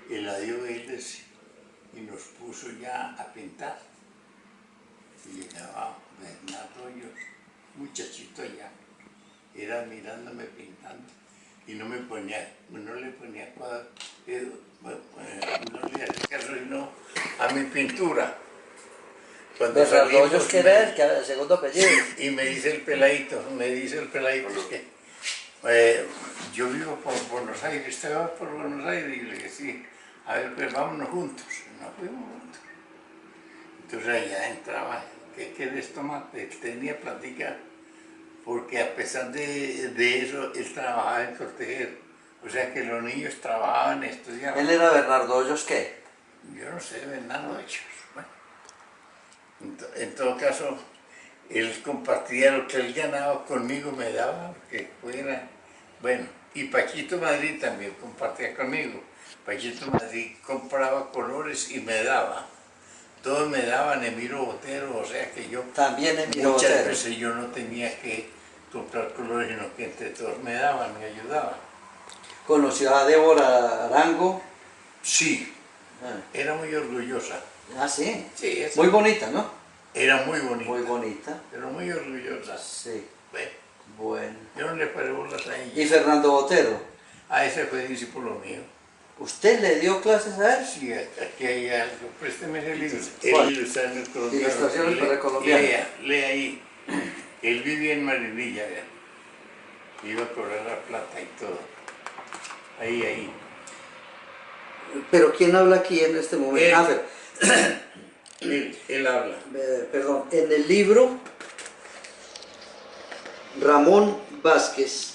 Eladio Vélez y nos puso ya a pintar. Y llegaba Bernardo Hoyos, muchachito allá, era mirándome pintando y no le ponía cuadro, no le hacía caso sino a mi pintura. Cuando Bernardo Hoyos, salimos, que era el, que era el segundo apellido. y me dice el peladito, es que yo vivo por Buenos Aires, ¿te vas por Buenos Aires? Y le dije, sí, a ver, pues vámonos juntos. Y nos fuimos juntos. Entonces allá entraba, ¿qué quieres tomar? Él tenía plática, porque a pesar de eso, él trabajaba en Cortejer. O sea que los niños trabajaban, estudiaban. ¿Él era Bernardo Hoyos qué? Yo no sé, Bernardo Hoyos. Bueno, en todo caso, él compartía lo que él ganaba conmigo, me daba, que fuera. Bueno, y Pachito Madrid también compartía conmigo. Pachito Madrid compraba colores y me daba. Todos me daban Emiro Botero, o sea que yo También Emiro muchas Botero. veces yo no tenía que comprar colores, sino que entre todos me daban, me ayudaban. Conoció a Débora Arango. Sí, Ah, era muy orgullosa. sí. Sí, eso. Muy bonita, ¿no? Era muy bonita. Muy bonita. Pero muy orgullosa. Sí. Bueno, Bueno. yo no le paré bolas a ella. ¿Y Fernando Botero? A ese fue discípulo mío. ¿Usted le dio clases a él? Sí, aquí hay algo. Présteme el libro. ¿Cuál? El ilustración colombiano. Ilustraciones para colombianos. Lea ahí. Él vivía en Marinilla, vea. Iba a cobrar la plata y todo. Ahí. Pero ¿quién habla aquí en este momento? Él. Ah, pero, Él habla. perdón, en el libro Ramón Vázquez,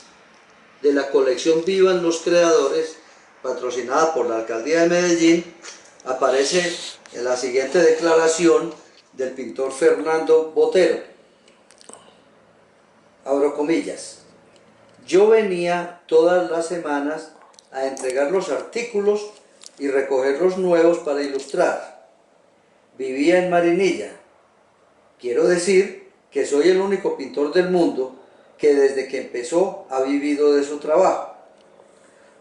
de la colección Vivan los Creadores, patrocinada por la Alcaldía de Medellín, aparece en la siguiente declaración del pintor Fernando Botero. Abro comillas. Yo venía todas las semanas a entregar los artículos y recoger los nuevos para ilustrar. Vivía en Marinilla. Quiero decir que soy el único pintor del mundo que desde que empezó ha vivido de su trabajo.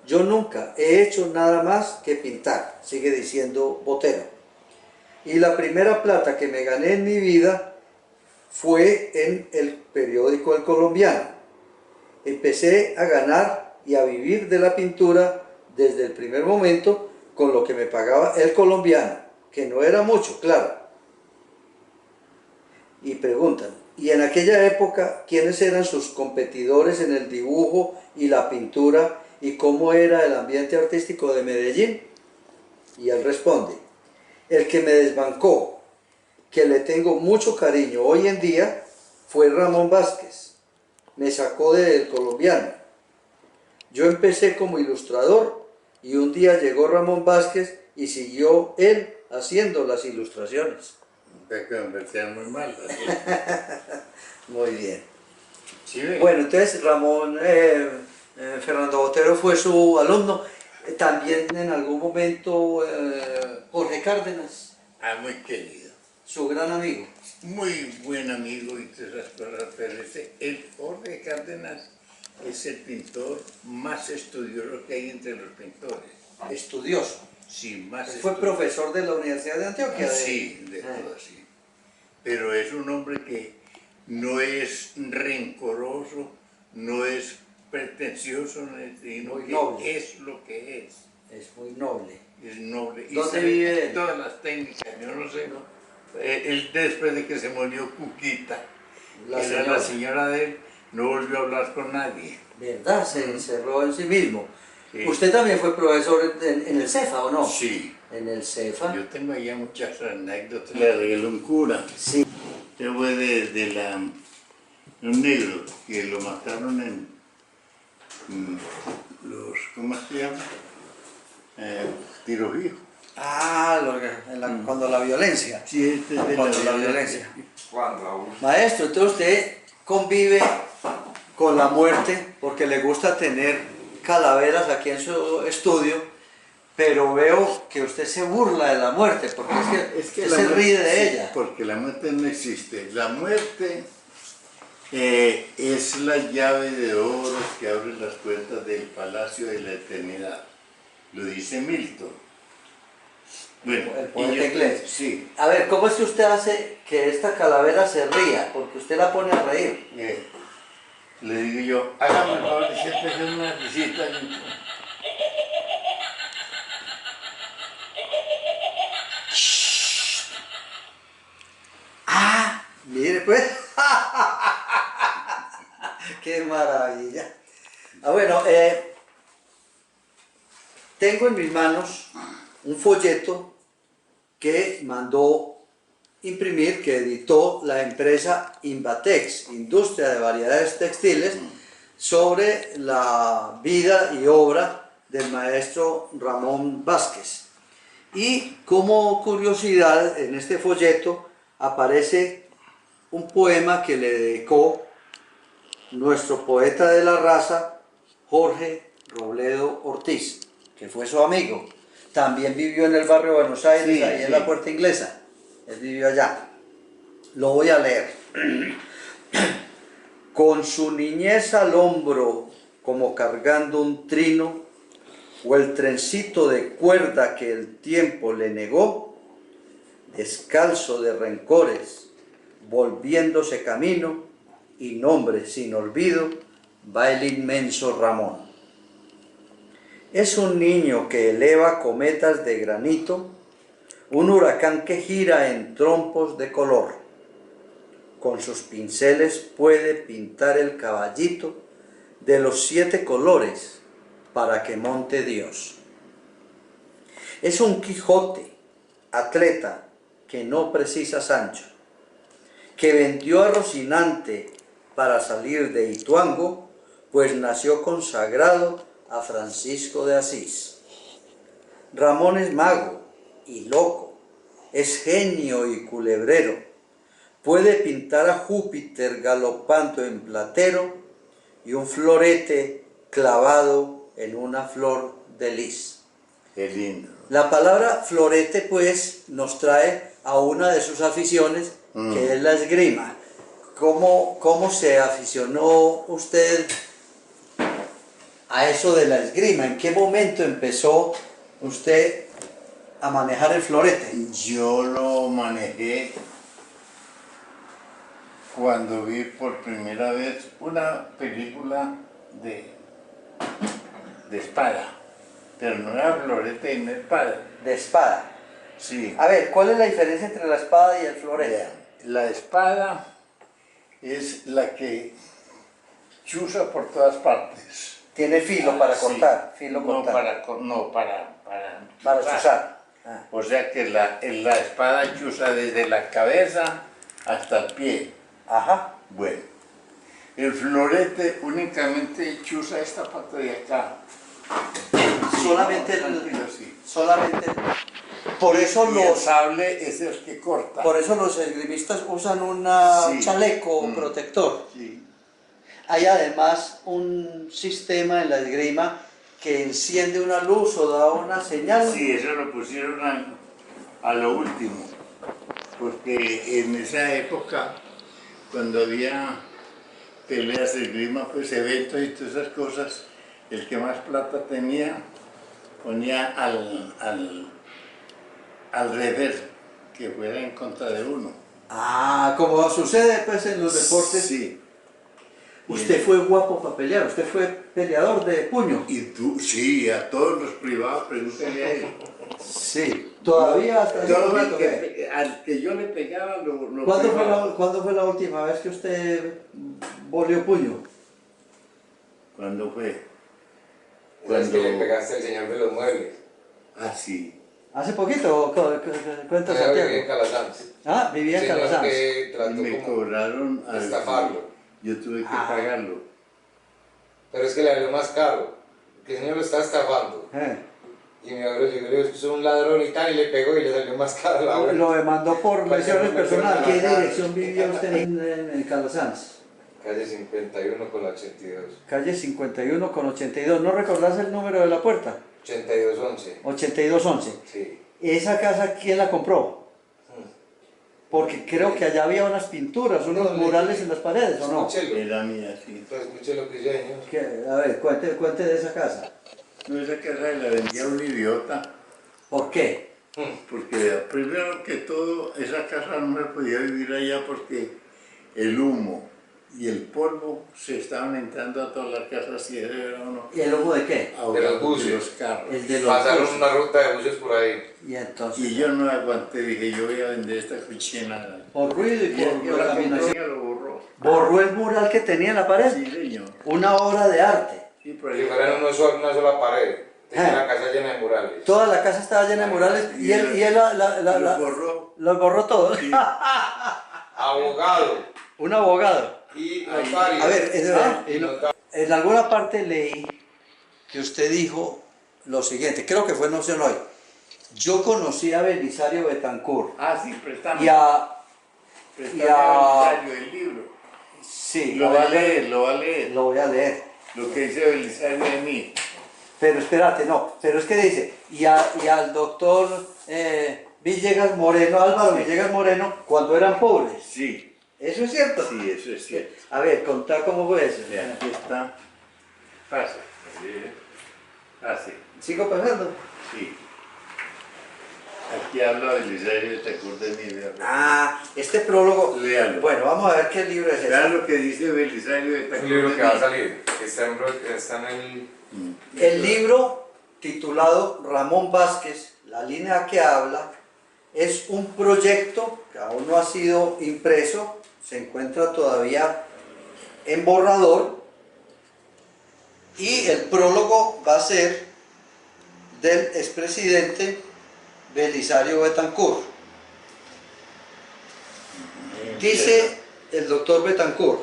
Yo nunca he hecho nada más que pintar, sigue diciendo Botero. Y la primera plata que me gané en mi vida fue en el periódico El Colombiano. Empecé a ganar y a vivir de la pintura desde el primer momento con lo que me pagaba El Colombiano, que no era mucho, claro. Y preguntan, ¿y en aquella época quiénes eran sus competidores en el dibujo y la pintura y cómo era el ambiente artístico de Medellín? Y él responde, el que me desbancó, que le tengo mucho cariño hoy en día, fue Ramón Vázquez. Me sacó del Colombiano. Yo empecé como ilustrador y un día llegó Ramón Vázquez y siguió él haciendo las ilustraciones. Que convertían muy mal. Muy bien. ¿Sí ve? Bueno, entonces Ramón Fernando Botero fue su alumno. También en algún momento Jorge Cárdenas, Muy querido. su gran amigo. Muy buen amigo y todas esas cosas, pero el Jorge Cárdenas es el pintor más estudioso que hay entre los pintores. Estudioso. Sí, más Él fue estudioso. profesor de la Universidad de Antioquia. Sí, de todo así. Pero es un hombre que no es rencoroso, no es pretencioso, sino Muy que noble. es lo que es. Es muy noble. Es noble. Y ¿Dónde sabe vive él? todas las técnicas, yo no sé. Él después de que se murió Cuquita, La que era señora. la señora de él, no volvió a hablar con nadie. ¿Verdad? Se encerró en sí mismo. Sí. ¿Usted también fue profesor en el CEFA o no? Sí. En el CEFA. Yo tengo allá muchas anécdotas. Le regaló un cura. Sí. Este fue de un negro que lo mataron en los, ¿cómo se llama? Tiro fijo. Ah, cuando la violencia. Sí, este es de Cuando la violencia. ¿Cuándo aún? Maestro, entonces usted convive con la muerte porque le gusta tener calaveras aquí en su estudio, pero veo que usted se burla de la muerte porque es que la se muerte- ríe de sí, ella. Porque la muerte no existe. La muerte es la llave de oro que abre las puertas del palacio de la eternidad. Lo dice Milton. Bueno, El y poeta yo- inglés. Sí. A ver, ¿cómo es que usted hace que esta calavera se ría? Porque usted la pone a reír. Le digo yo, hágame el favor de siempre hacer una visita. ¡Ah! Mire pues. ¡Qué maravilla! Ah, bueno, tengo en mis manos un folleto que mandó imprimir, que editó la empresa Invatex, Industria de Variedades Textiles, sobre la vida y obra del maestro Ramón Vázquez. Y como curiosidad, en este folleto aparece un poema que le dedicó nuestro poeta de la raza, Jorge Robledo Ortiz, que fue su amigo. También vivió en el barrio de Buenos Aires, Sí, ahí en sí. la Puerta Inglesa. Él vivió allá. Lo voy a leer. Con su niñez al hombro, como cargando un trino, o el trencito de cuerda que el tiempo le negó, descalzo de rencores, volviéndose camino, y nombre sin olvido, va el inmenso Ramón. Es un niño que eleva cometas de granito, un huracán que gira en trompos de color. Con sus pinceles puede pintar el caballito de los 7 colores para que monte Dios. Es un Quijote, atleta, que no precisa Sancho, que vendió a Rocinante para salir de Ituango, pues nació consagrado a Francisco de Asís. Ramón es mago y loco, es genio y culebrero, puede pintar a Júpiter galopando en platero y un florete clavado en una flor de lis. Qué lindo. La palabra florete pues nos trae a una de sus aficiones, que es la esgrima. ¿Cómo se aficionó usted a eso de la esgrima? ¿En qué momento empezó usted a manejar el florete? Yo lo manejé cuando vi por primera vez una película de espada, pero no era florete y no espada. De espada. Sí. A ver, ¿cuál es la diferencia entre la espada y el florete? Vean, la espada es la que chuza por todas partes. Tiene filo para Sí. cortar, filo No cortar. para chuzar. Ah. O sea que la espada chuza desde la cabeza hasta el pie. Ajá. Bueno, el florete únicamente chuza esta parte de acá. Solamente Tranquilo, sí. solamente por eso Y el sable es el que corta. los esgrimistas usan un Sí. chaleco protector. Sí. Hay además un sistema en la esgrima que enciende una luz o da una señal. Sí, eso lo pusieron a lo último, porque en esa época, cuando había peleas de esgrima, pues eventos y todas esas cosas, el que más plata tenía ponía al revés, que fuera en contra de uno. Ah, como sucede pues en los deportes. Sí. Usted fue guapo para pelear, usted fue peleador de puño. Y tú, sí, a todos los privados, pregúntale a él. Sí. Todavía hasta hace Todo un el rato, que, al que yo le pegaba lo ¿Cuándo privaba. fue la última vez que usted volvió puño? ¿Cuándo fue? Es que le pegaste al señor de los muebles. Ah, sí. ¿Hace poquito? Cuenta Allá vivía en Santiago. Calasanz. Ah, vivía en Señor Calasanz. que Y trató me como cobraron de estafarlo. Yo tuve que Ah. pagarlo. Pero es que le salió más caro. Que el señor lo está estafando. Y mi abuelo llegó y le dijo, es un ladrón y tal, y le pegó y le salió más caro la abuela. Lo demandó por lesiones personales. ¿Qué Ajá. dirección vivía usted en Calasanz? Calle 51 con la 82. Calle 51 con 82. ¿No recordás el número de la puerta? 8211. 8211. Sí. ¿Esa casa quién la compró? Porque creo que allá había unas pinturas, unos No, murales en las paredes, ¿o no? Escúchelo. Era mía, sí. Pues escuche lo que dice, señor. A ver, cuente de esa casa. No, esa casa la vendía un idiota. ¿Por qué? Porque primero que todo, esa casa no se podía vivir allá porque el humo y el polvo se estaban entrando a todas las casas, si era o no. ¿Y el humo de qué? Ahora, los buses. de los carros. El de los Pasaron buses. una ruta de buses por ahí. Y entonces, Y yo no aguanté, dije, yo voy a vender esta cochina. por ruido y Y por el que la contaminación. compró lo borró. Borró el mural que tenía en la pared. Sí, señor. Una obra de arte. Sí, por Si ahí. fueran una sola pared. Tenía Ah. la casa llena de murales. Toda la casa estaba llena de murales y él Lo borró. los borró todos. Sí. Abogado Un abogado. y notario. A ver, y notario. en alguna parte leí que usted dijo lo siguiente, creo que fue en Opción Hoy. Yo conocí a Belisario Betancourt Ah, sí, préstame. y a... Préstame y a- Belisario el libro. Sí, Lo va a leer, lo va a leer. lo voy a leer. Lo que dice Belisario de mí. Pero espérate, no, pero es que dice, y al doctor Villegas Moreno, Álvaro Villegas Moreno, cuando eran pobres. Sí, ¿Eso es cierto? sí, eso es cierto. A ver, contá cómo fue eso. Vean, aquí está. Pasa. Pase. ¿Sigo pasando? Sí. Aquí habla Belisario de Betancourt de mí. vean. Ah, este prólogo. Léalo. Bueno, vamos a ver qué libro es Vean este. lo que dice Belisario de Es Betancourt un libro de que va a mí. salir. Está en el... El libro titulado Ramón Vázquez, la línea que habla, es un proyecto que aún no ha sido impreso, se encuentra todavía en borrador, y el prólogo va a ser del expresidente Belisario Betancur. Dice el doctor Betancur: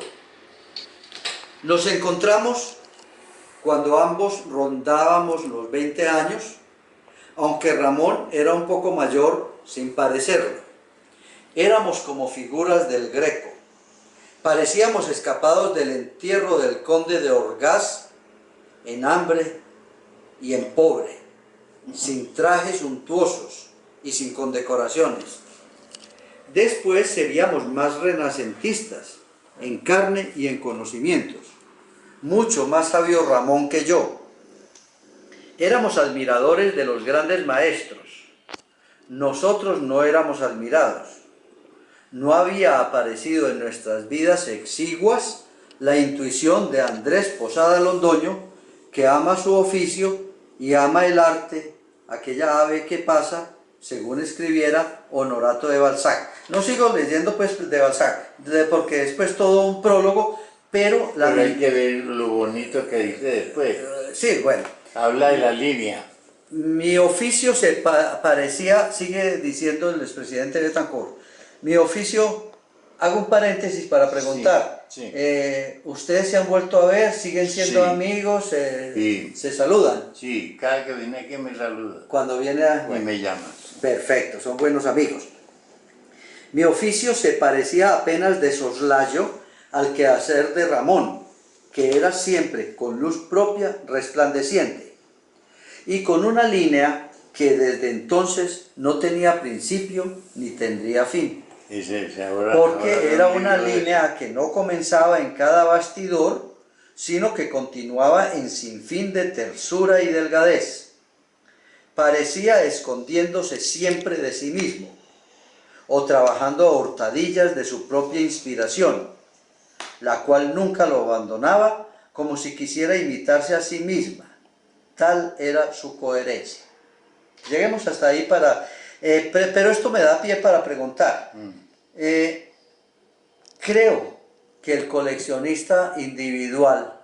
nos encontramos cuando ambos rondábamos los 20 años, aunque Ramón era un poco mayor sin parecerlo. Éramos como figuras del Greco. Parecíamos escapados del entierro del conde de Orgaz, en hambre y en pobre, sin trajes suntuosos y sin condecoraciones. Después seríamos más renacentistas, en carne y en conocimientos. Mucho más sabio Ramón que yo. Éramos admiradores de los grandes maestros. Nosotros no éramos admirados. No había aparecido en nuestras vidas exiguas la intuición de Andrés Posada Londoño, que ama su oficio y ama el arte, aquella ave que pasa, según escribiera Honorato de Balzac. No sigo leyendo pues de Balzac, porque es pues todo un prólogo, pero hay que ver lo bonito que dice después. Sí, bueno. Habla de la línea. Mi oficio se parecía, sigue diciendo el expresidente Betancur, mi oficio, hago un paréntesis para preguntar, sí. ¿Ustedes se han vuelto a ver? ¿Siguen siendo amigos? Sí. ¿Se saludan? Sí, cada que viene aquí me saluda. Cuando viene a... Y me llama. Perfecto, son buenos amigos. Mi oficio se parecía apenas de soslayo al quehacer de Ramón, que era siempre con luz propia resplandeciente, y con una línea que desde entonces no tenía principio ni tendría fin. Porque era una línea que no comenzaba en cada bastidor, sino que continuaba en sinfín de tersura y delgadez. Parecía escondiéndose siempre de sí mismo, o trabajando a hurtadillas de su propia inspiración, la cual nunca lo abandonaba, como si quisiera imitarse a sí misma. Tal era su coherencia. Lleguemos hasta ahí para... pero esto me da pie para preguntar. Creo que el coleccionista individual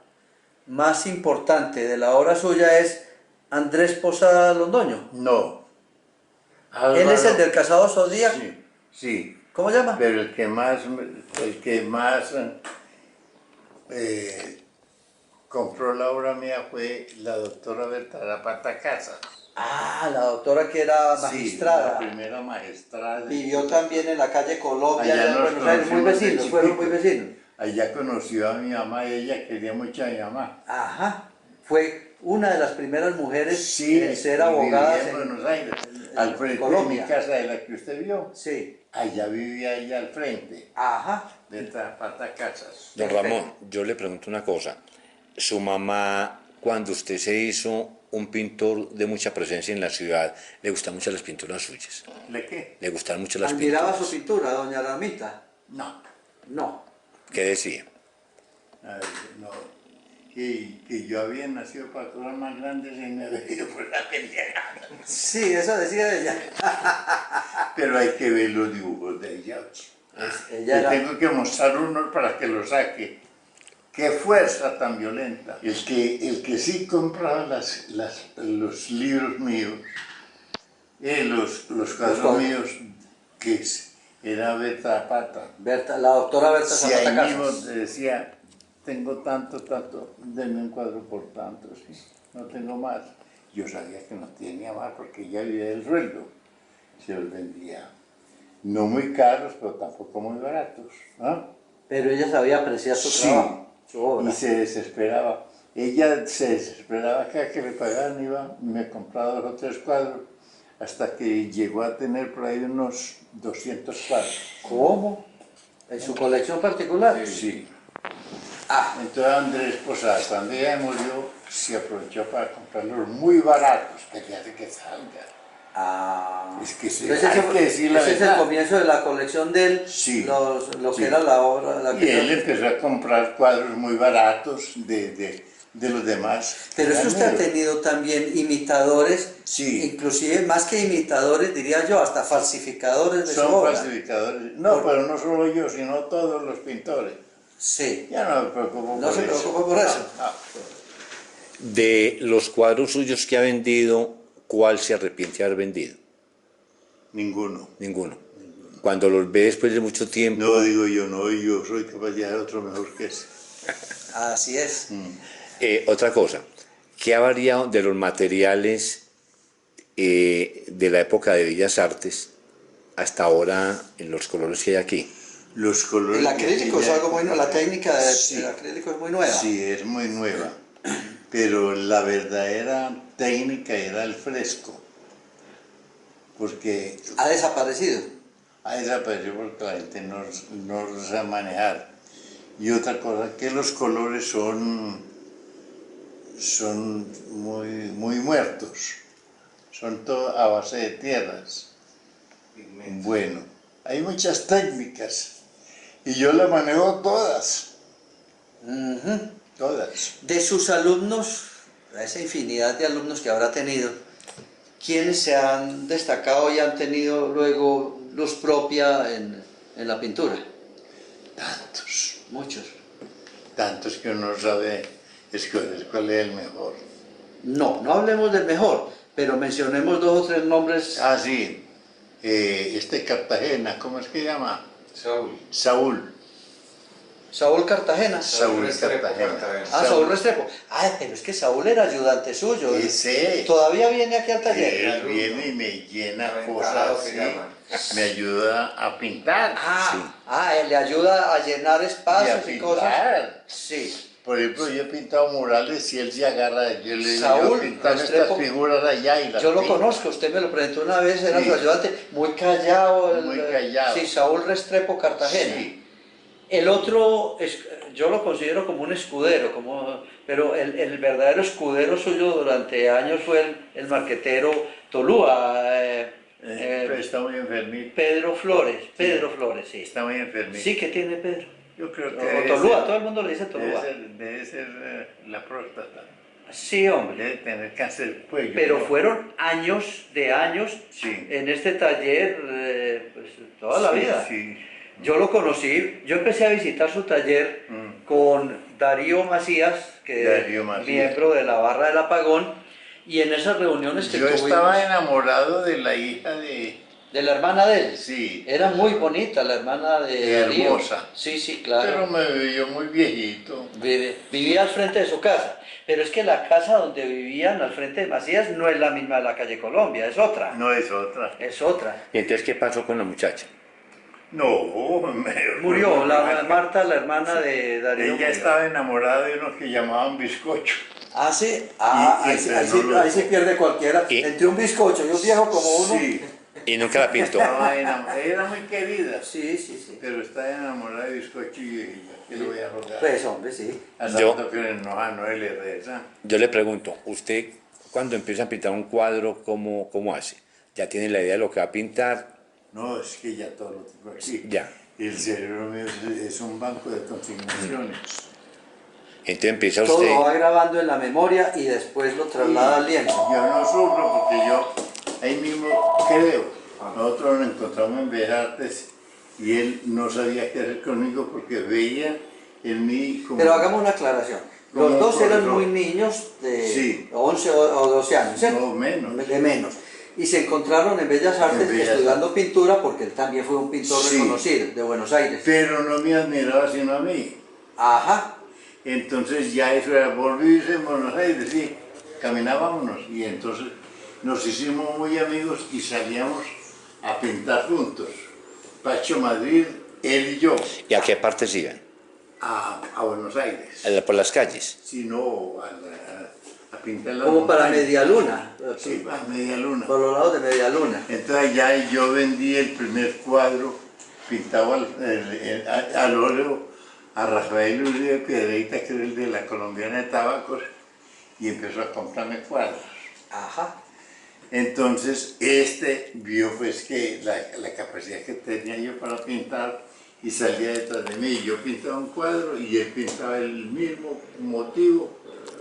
más importante de la obra suya es Andrés Posada Londoño. No. Él es el del Casado Zodíaco. Sí, sí. ¿Cómo se llama? Pero el que más compró la obra mía fue la doctora Berta Zapata Casas. Ah, la doctora que era magistrada. Sí, la primera magistrada. Vivió también en la calle Colombia, allá allá en Buenos Aires, muy vecinos, fueron muy vecinos. Allá conoció a mi mamá y ella quería mucho a mi mamá. Ajá, fue una de las primeras mujeres sí, en ser abogadas en Buenos Aires, al frente Colombia. de mi casa de la que usted vio. Sí. Allá vivía ella al frente. Ajá. De Zapata Casas. Don Ramón, yo le pregunto una cosa. Su mamá, cuando usted se hizo un pintor de mucha presencia en la ciudad, ¿le gustan mucho las pinturas suyas? ¿Le qué? ¿Le gustan mucho las ¿Admiraba pinturas? su pintura, doña Ramita? No. No. ¿Qué decía? No. Que yo había nacido para cosas más grandes y me había ido por la pendeja. Sí, eso decía ella. Pero hay que ver los dibujos de ella. Ella tengo que mostrar unos para que lo saque. ¡Qué fuerza tan violenta! El que sí compraba los libros míos, los cuadros míos, que era Berta Zapata. La doctora Berta Si Zapata ahí Casas. mismo decía, tengo tanto, denme un cuadro por tanto, ¿sí? No tengo más. Yo sabía que no tenía más porque ya vivía del sueldo. Se los vendía. No muy caros, pero tampoco muy baratos. ¿Ah? Pero ella sabía apreciar su trabajo, su obra. Y se desesperaba. Ella se desesperaba cada que le pagaban, iba, me compraba 2 o 3 cuadros, hasta que llegó a tener por ahí unos 200 cuadros. ¿Cómo? ¿En su colección particular? Sí. Entonces Andrés Posada, cuando ella murió, se aprovechó para comprarlos muy baratos, que le hace que salga. Es que hay que decir la ese verdad. es el comienzo de la colección de él, Sí, lo que era la obra. Y él empezó a comprar cuadros muy baratos de de los demás. Pero es que usted ha Negro. tenido también imitadores, Sí. inclusive más que imitadores, diría yo, hasta falsificadores de su Son obra. falsificadores. No, pero no solo yo, sino todos los pintores. Sí. Ya no me preocupo No por se eso. preocupa por eso. No, no. De los cuadros suyos que ha vendido, ¿cuál se arrepiente de haber vendido? Ninguno. Ninguno. Cuando los ve después de mucho tiempo, No digo yo, no, yo soy capaz de hacer otro mejor que ese. Así es. otra cosa, ¿qué ha variado de los materiales de la época de Bellas Artes hasta ahora en los colores que hay aquí? Los colores. El acrílico que es ya- algo muy nuevo, la técnica del Sí. acrílico es muy nueva. Sí, es muy nueva. Pero la verdadera técnica era el fresco. Porque Ha desaparecido. ha desaparecido porque la gente no lo sabe manejar. Y otra cosa, que los colores son muy muertos. Son todo a base de tierras. Bueno, hay muchas técnicas. Y yo las manejo todas. Ujú. Todas. De sus alumnos, esa infinidad de alumnos que habrá tenido, ¿quiénes se han destacado y han tenido luego luz propia en la pintura? Tantos. Muchos. Tantos que uno no sabe escoger cuál es el mejor. No, no hablemos del mejor, pero mencionemos 2 o 3 nombres. Ah, sí. Cartagena, ¿cómo es que se llama? Saúl. Saúl. Saúl Cartagena. Saúl Restrepo, Cartagena. Cartagena. Ah, Saúl Restrepo. Ah, pero es que Saúl era ayudante suyo. Ese. Todavía viene aquí al taller. Él viene y me llena Aventajado cosas se así. llama. Me ayuda a pintar. Él le ayuda a llenar Y espacios a y cosas. pintar. Sí. Por ejemplo, yo he pintado murales y él se agarra. Yo le digo, Saúl yo pintar Restrepo, estas figuras allá y las Yo lo pinto. conozco, usted me lo presentó una vez, era Sí. su ayudante, muy callado. Muy callado. Sí, Saúl Restrepo Cartagena. Sí. El otro, yo lo considero como un escudero, pero el verdadero escudero suyo durante años fue el marquetero Tolúa, Pero está muy enfermito. Pedro Flores, sí. Está muy enfermito. Sí, ¿qué tiene Pedro? Yo creo que O debe Tolúa, ser- todo el mundo le dice Tolúa. Debe ser la próstata. Sí, hombre. Debe tener cáncer de cuello. Pero ¿no? fueron años de años Sí. en este taller, pues, toda la Sí, vida. Sí. Yo lo conocí, yo empecé a visitar su taller con Darío Macías, que Darío es Macías. miembro de la Barra del Apagón, y en esas reuniones que Yo tuvimos estaba enamorado de la hija de... de la hermana de él. Sí. Era muy bonita la hermana de Darío. Hermosa. Sí, sí, Pero claro. me vio muy viejito. Vivía al frente de su casa. Pero es que la casa donde vivían al frente de Macías no es la misma de la calle Colombia, es otra. No es otra. Es otra. ¿Y entonces qué pasó con la muchacha? No, Murió, Marta, la hermana de Darío. Ella murió. estaba enamorada de unos que llamaban bizcocho. Ah, sí. Y Ahí entre sí pierde cualquiera. Y- Entre un bizcocho y un viejo como uno. Sí. Y nunca la pintó. Estaba enamorada. Era muy querida. Sí, sí, sí. Pero estaba enamorada de bizcocho y ella. ¿Qué le voy a rogar? Pues hombre, sí. Hasta Yo- tanto que no le reza. Yo le pregunto, ¿usted cuando empieza a pintar un cuadro, cómo hace? ¿Ya tiene la idea de lo que va a pintar? No, es que ya todo lo tengo aquí. Ya. El cerebro mío es un banco de consignaciones. Entonces empieza Todo usted... lo va grabando en la memoria y después lo traslada al lienzo. Yo no sufro porque yo ahí mismo creo. Nosotros nos encontramos en Bellas Artes y él no sabía qué hacer conmigo porque veía en mí como... Pero hagamos una aclaración. Como Los un dos eran corredor. muy niños de Sí. 11 o 12 años, ¿cierto? No, menos. De menos. Y se encontraron en Bellas Artes Bellas estudiando pintura porque él también fue un pintor Sí. reconocido de Buenos Aires. Pero no me admiraba sino a mí. Ajá. Entonces ya eso era por vivirse en Buenos Aires, sí. Caminábamos y entonces nos hicimos muy amigos y salíamos a pintar juntos. Pacho Madrid, él y yo, ¿Y a qué partes iban? a Buenos Aires. Por las calles. Si no, a pintar la Como para montaña. Media Luna. Sí, a Media Luna. Por los lados de Media Luna. Entonces ya yo vendí el primer cuadro pintado al óleo a Rafael Uribe Piedreita, que es el de la Colombiana de Tabacos, y empezó a comprarme cuadros. Ajá. Entonces vio pues que la capacidad que tenía yo para pintar y salía detrás de mí. Yo pintaba un cuadro y él pintaba el mismo motivo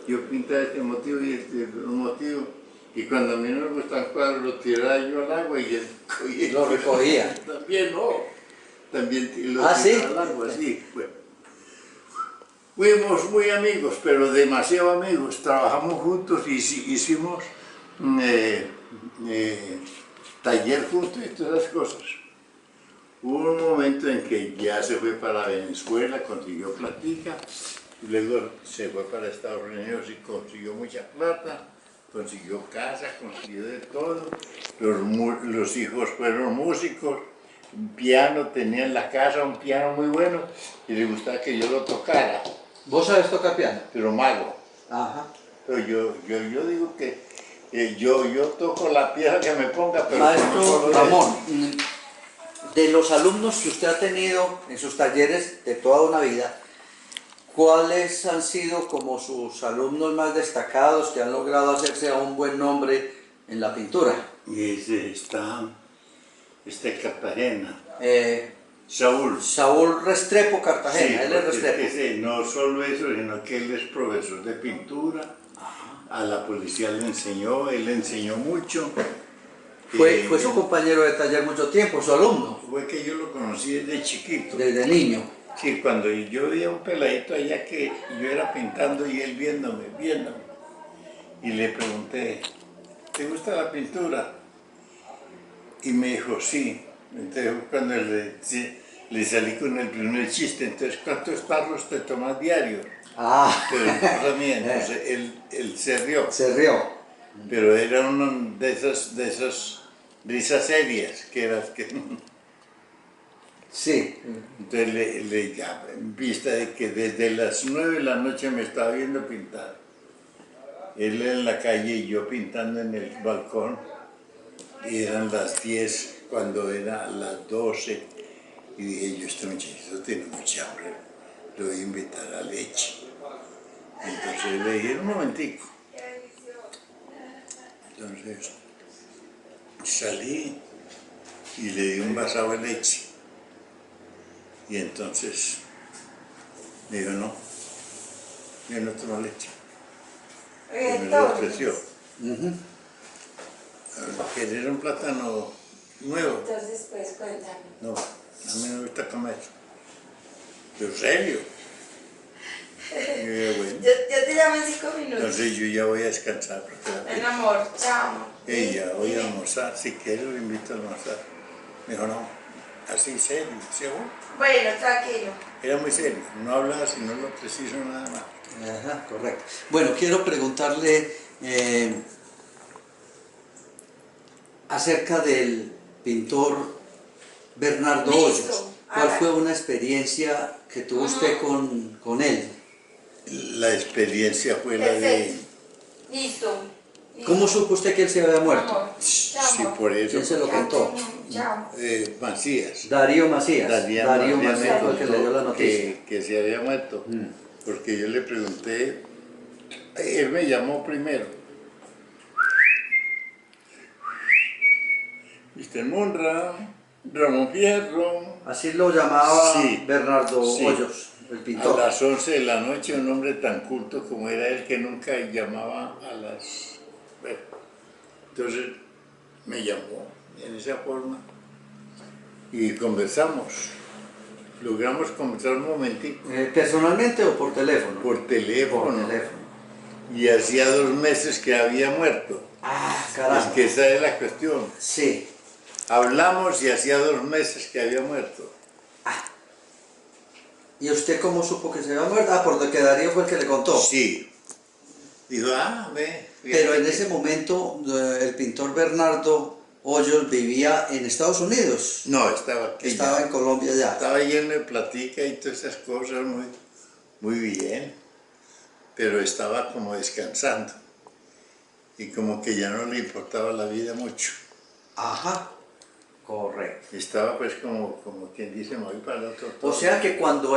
yo pintaba este motivo y este otro motivo, y cuando a mí no me gustan cuadros, lo tiraba yo al agua y él cogía. Lo recogía. También no, también lo ¿Ah, sí? tiraba al agua, sí. Bueno. Fuimos muy amigos, pero demasiado amigos, trabajamos juntos y hicimos taller juntos y todas esas cosas. Hubo un momento en que ya se fue para Venezuela, consiguió platica, luego se fue para Estados Unidos y consiguió mucha plata, consiguió casa, consiguió de todo. Los hijos fueron músicos, un piano, tenía en la casa un piano muy bueno y le gustaba que yo lo tocara, ¿Vos sabés tocar piano? pero malo. Ajá. Pero yo digo que yo toco la pieza que me ponga, pero Maestro no solo Ramón, de los alumnos que usted ha tenido en sus talleres de toda una vida, ¿cuáles han sido como sus alumnos más destacados que han logrado hacerse a un buen nombre en la pintura? Y ese está Cartagena, Saúl Restrepo Cartagena, él es Restrepo. No solo eso, sino que él es profesor de pintura. A la policía le enseñó, él le enseñó mucho. Fue su compañero de taller mucho tiempo, su alumno. Fue que yo lo conocí desde chiquito. Desde niño. Sí, cuando yo vi a un peladito allá que yo era pintando y él viéndome. Y le pregunté, ¿te gusta la pintura? Y me dijo, sí. Entonces cuando le salí con el primer chiste, entonces, ¿cuántos tarros te tomas diario? Ah. Pero cosa mía, entonces él se rió. Se rió. Pero era uno de esas risas serias, que Sí. entonces ya, en vista de que desde las 9 de la noche me estaba viendo pintar. Él en la calle y yo pintando en el balcón. Y eran las 10 cuando era las 12. Y dije yo, este muchachito tiene mucha hambre, le voy a invitar a leche. Entonces le dije, un momentico. Entonces salí y le di un vasado de leche. Y entonces me dijo, no, yo no tomo leche. Y me lo ofreció. ¿Querer un plátano nuevo? Entonces, pues, cuéntame. No, a mí no me gusta comer. ¿En serio? Y yo dije, bueno. Yo te llamo en 5 minutos. Entonces yo ya voy a descansar. Porque Ven, amor, chao. ella, voy a almorzar, si quiere lo invito a almorzar. Me dijo, no, así serio, ¿seguro? Bueno, tranquilo. Era muy serio, no hablaba sino lo preciso nada más. Ajá, correcto. Bueno, quiero preguntarle acerca del pintor Bernardo Listo. Hoyos. ¿Cuál fue una experiencia que tuvo usted con él? La experiencia fue la de... Perfecto. Listo. ¿Cómo supo usted que él se había muerto? Amor, chao, Sí, amor. por eso. ¿Quién se lo contó? Chao. Macías. Darío Macías. Darío Darío Macías Macías me fue el que contó le dio la noticia. que se había muerto. Porque yo le pregunté, él me llamó primero. Mr. Munra, Ramón Fierro. Así lo llamaba Sí, Bernardo sí. Hoyos, el A pintor. las 11 de la noche, un hombre tan culto como era él, que nunca llamaba a las... Bueno, entonces me llamó en esa forma y conversamos. Logramos conversar un momentito ¿Personalmente o por teléfono? por teléfono. Por teléfono. Y hacía 2 meses que había muerto. Ah, Es caramba. que esa es la cuestión. Sí. Hablamos y hacía 2 meses que había muerto. ¿Y usted cómo supo que se había muerto? Ah, porque Darío fue el que le contó. Sí. Dijo, ve. Pero en fíjate ese momento el pintor Bernardo Hoyos vivía en Estados Unidos. No, estaba aquí. Estaba en Colombia ya. Estaba lleno de platica y todas esas cosas, muy bien. Pero estaba como descansando. Y como que ya no le importaba la vida mucho. Ajá. Correcto. Estaba pues como quien dice, me voy para el otro. O sea que cuando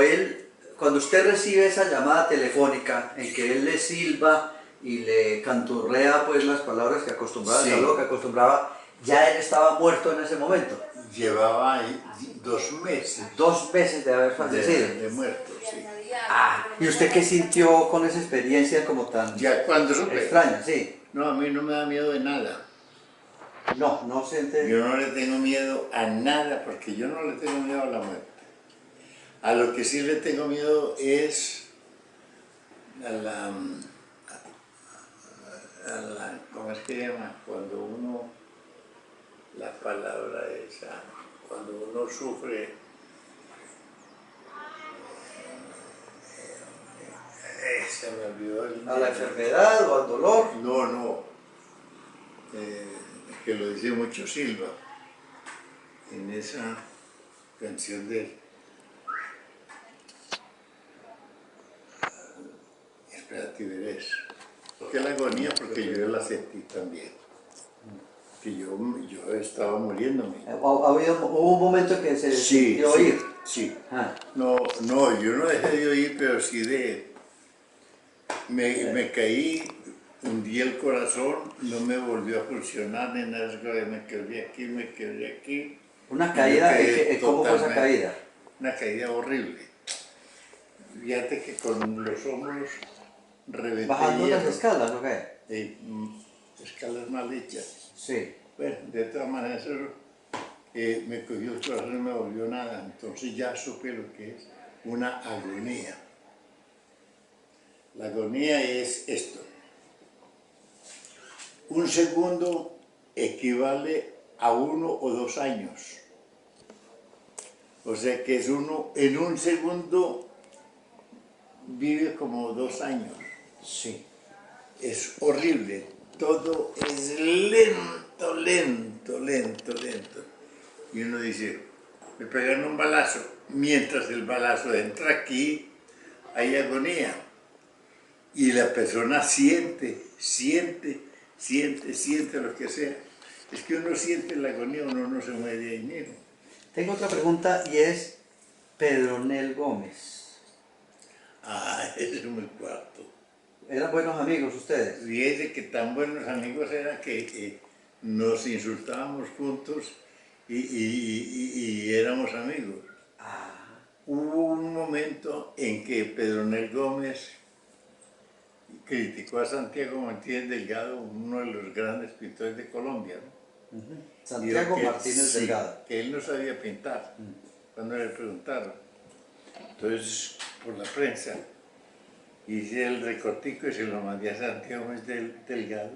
usted recibe esa llamada telefónica en que él le silba y le canturrea pues las palabras que acostumbraba, Sí. el saludo que acostumbraba, ya él estaba muerto en ese momento. Llevaba ahí 2 meses 2 meses de haber fallecido. de muerto, sí. ¿Y usted qué sintió con esa experiencia como tan Ya cuando supe, extraña? Sí. no, a mí no me da miedo de nada. No, no siente... Yo no le tengo miedo a nada, porque yo no le tengo miedo a la muerte. A lo que sí le tengo miedo es a la ¿cómo es que llama? Cuando uno, la palabra esa, cuando uno sufre, se me olvidó el... ¿A la enfermedad o al dolor? No, no, que lo dice mucho Silva, en esa canción de él. Espérate, verás. Porque la agonía, porque yo la sentí también. Que yo estaba muriéndome. Hubo un momento que se sintió oír. Sí. Ah. No, yo no dejé de oír, pero sí de... Me caí, hundí el corazón, no me volvió a funcionar ni nada, me quedé aquí. Una caída, ¿cómo fue esa Totalmente. caída? Una caída horrible. Fíjate que con los hombros reventé. ¿Bajando las hierro. escalas o qué? Escalas mal hechas. Sí. Bueno, de todas maneras, me cogió el corazón y no me volvió nada. Entonces ya supe lo que es una agonía. La agonía es esto. Un segundo equivale a 1 o 2 años. O sea que es uno, en un segundo vive como 2 años. Sí. Es horrible. Todo es lento, lento, lento, lento. Y uno dice, me pegaron un balazo. Mientras el balazo entra aquí, hay agonía. Y la persona siente lo que sea. Es que uno siente la agonía, uno no se muere ahí mismo. Tengo otra pregunta y es Pedronel Gómez. Ah, ese es muy cuarto. ¿Eran buenos amigos ustedes? Fíjese que tan buenos amigos eran que nos insultábamos juntos y éramos amigos. Hubo un momento en que Pedronel Gómez criticó a Santiago Martínez Delgado, uno de los grandes pintores de Colombia, ¿no? Santiago Dijo que Martínez sí, Delgado. que él no sabía pintar, cuando le preguntaron. Entonces, por la prensa, hice el recortico y se lo mandé a Santiago Delgado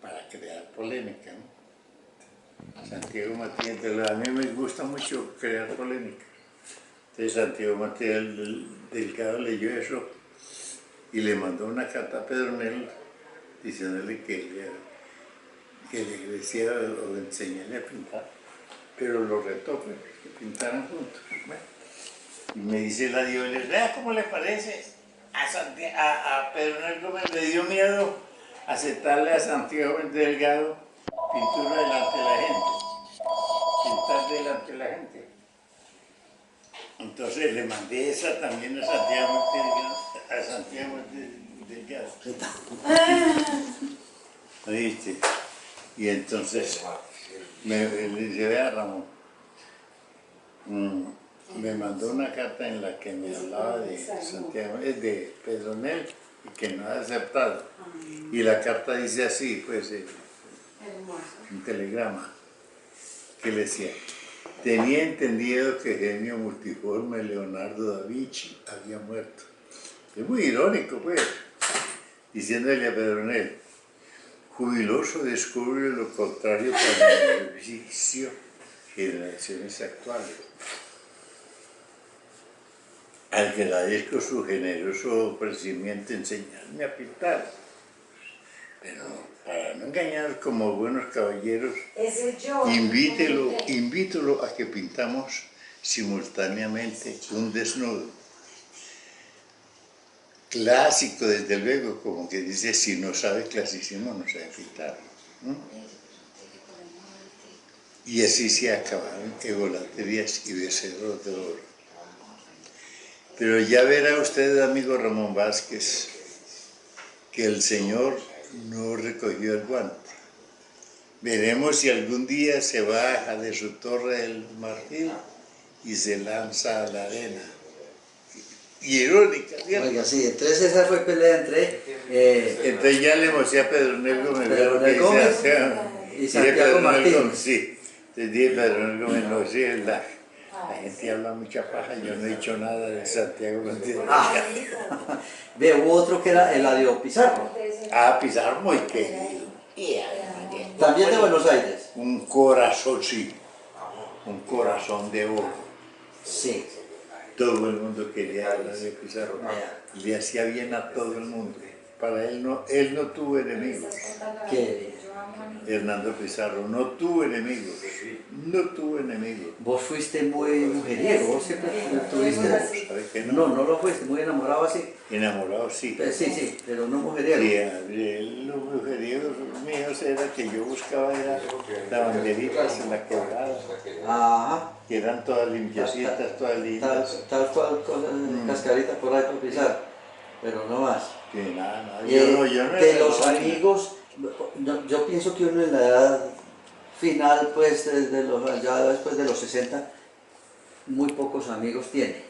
para crear polémica, ¿no? Santiago Martínez Delgado, a mí me gusta mucho crear polémica. Entonces Santiago Martínez Delgado leyó eso y le mandó una carta a Pedronel diciéndole que le decía o enseñarle a pintar, pero lo retó, pues, que pintaran juntos. Bueno, y me dice la Dios, vea cómo le parece a Pedronel Gómez, le dio miedo aceptarle a Santiago Delgado pintura delante de la gente, pintar delante de la gente. Entonces le mandé esa también a Santiago Delgado. ¿Oíste? Y entonces le dice, vea Ramón, me mandó una carta en la que me hablaba de Santiago, de Pedronel, y que no ha aceptado. Y la carta dice así, pues, un telegrama, que le decía, tenía entendido que genio multiforme Leonardo da Vinci había muerto. Es muy irónico, pues, diciéndole a Pedronel, jubiloso descubre lo contrario para el beneficio de generaciones actuales. Agradezco su generoso ofrecimiento enseñarme a pintar, pero para no engañar como buenos caballeros, invítelo a que pintamos simultáneamente un desnudo. Clásico, desde luego, como que dice, si no sabe clasísimo, no sabe pintar. ¿No? Y así se acabaron egolaterías y becerros de oro. Pero ya verá usted, amigo Ramón Vázquez, que el Señor no recogió el guante. Veremos si algún día se baja de su torre del marfil y se lanza a la arena. irónica, ¿cierto? Oiga, sí, entonces esa fue pelea entre Entonces ya le mostré a Pedronel Gómez. Pedronel Gómez y Santiago Martínez. Sí, entonces dije Pedronel Gómez, no, sí, la gente habla mucha paja, yo no he dicho nada de Santiago Martínez. Ve, hubo otro que era Eladio Pizarro, Pizarro muy querido. también de Buenos Aires. Un corazón, sí, un corazón de oro. Sí. Todo el mundo quería hablar de Pizarro. Le hacía bien a todo el mundo. Para él no tuvo enemigos. Que Hernando Pizarro no tuvo enemigos. No tuvo enemigos. vos fuiste muy mujeriego, vos siempre tuviste... ¿Sabes qué no? No lo fuiste, muy enamorado así. Enamorado sí. Sí, pero no mujeriego. Sí, los mujeriegos míos era que yo buscaba era lavanderitas en la quebrada, Ajá. que eran todas limpiecitas, todas lindas. Tal cual, cascarita por ahí para pisar, pero no más. Que nada, Y, yo no de era los vaina. amigos, yo pienso que uno en la edad final, pues ya después de los 60, muy pocos amigos tiene.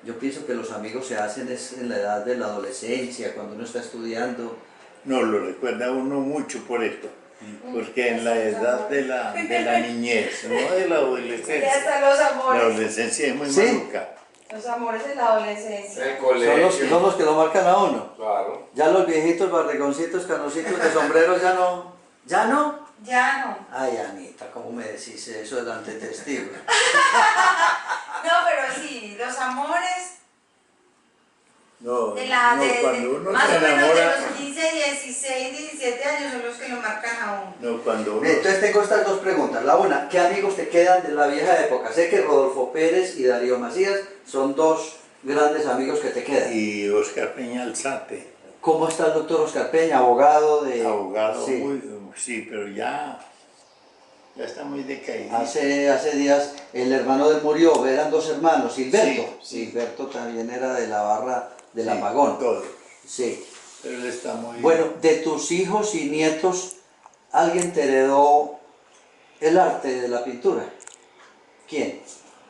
Yo pienso que los amigos se hacen es en la edad de la adolescencia, cuando uno está estudiando. No, lo recuerda uno mucho por esto, porque en la edad de la niñez, no de la Y adolescencia, hasta los la amores. adolescencia es muy ¿Sí? maluca. Los amores de la adolescencia. En el Son colegio. los que lo marcan a uno. Claro. Ya los viejitos, barrigoncitos, canositos de sombreros ya no. ¿Ya no? Ya no. Ay, Anita, ¿cómo me decís eso delante de testigos? No, pero sí, los amores No, de la no, de, cuando uno más se o menos de enamora, los 15, 16, 17 años son los que lo marcan a uno. no, cuando uno, Entonces tengo estas dos preguntas. La una, ¿qué amigos te quedan de la vieja época? Sé que Rodolfo Pérez y Darío Macías son dos grandes amigos que te quedan. y Oscar Peña Alzate, ¿Cómo está el doctor Oscar Peña, abogado de... abogado, Sí. sí, pero ya está muy decaído. Hace días el hermano de él murió, eran dos hermanos, Silberto. Sí. Silberto también era de la barra del Sí, apagón. todo, Sí. pero él está muy... Bueno, de tus hijos y nietos, ¿alguien te heredó el arte de la pintura? ¿Quién?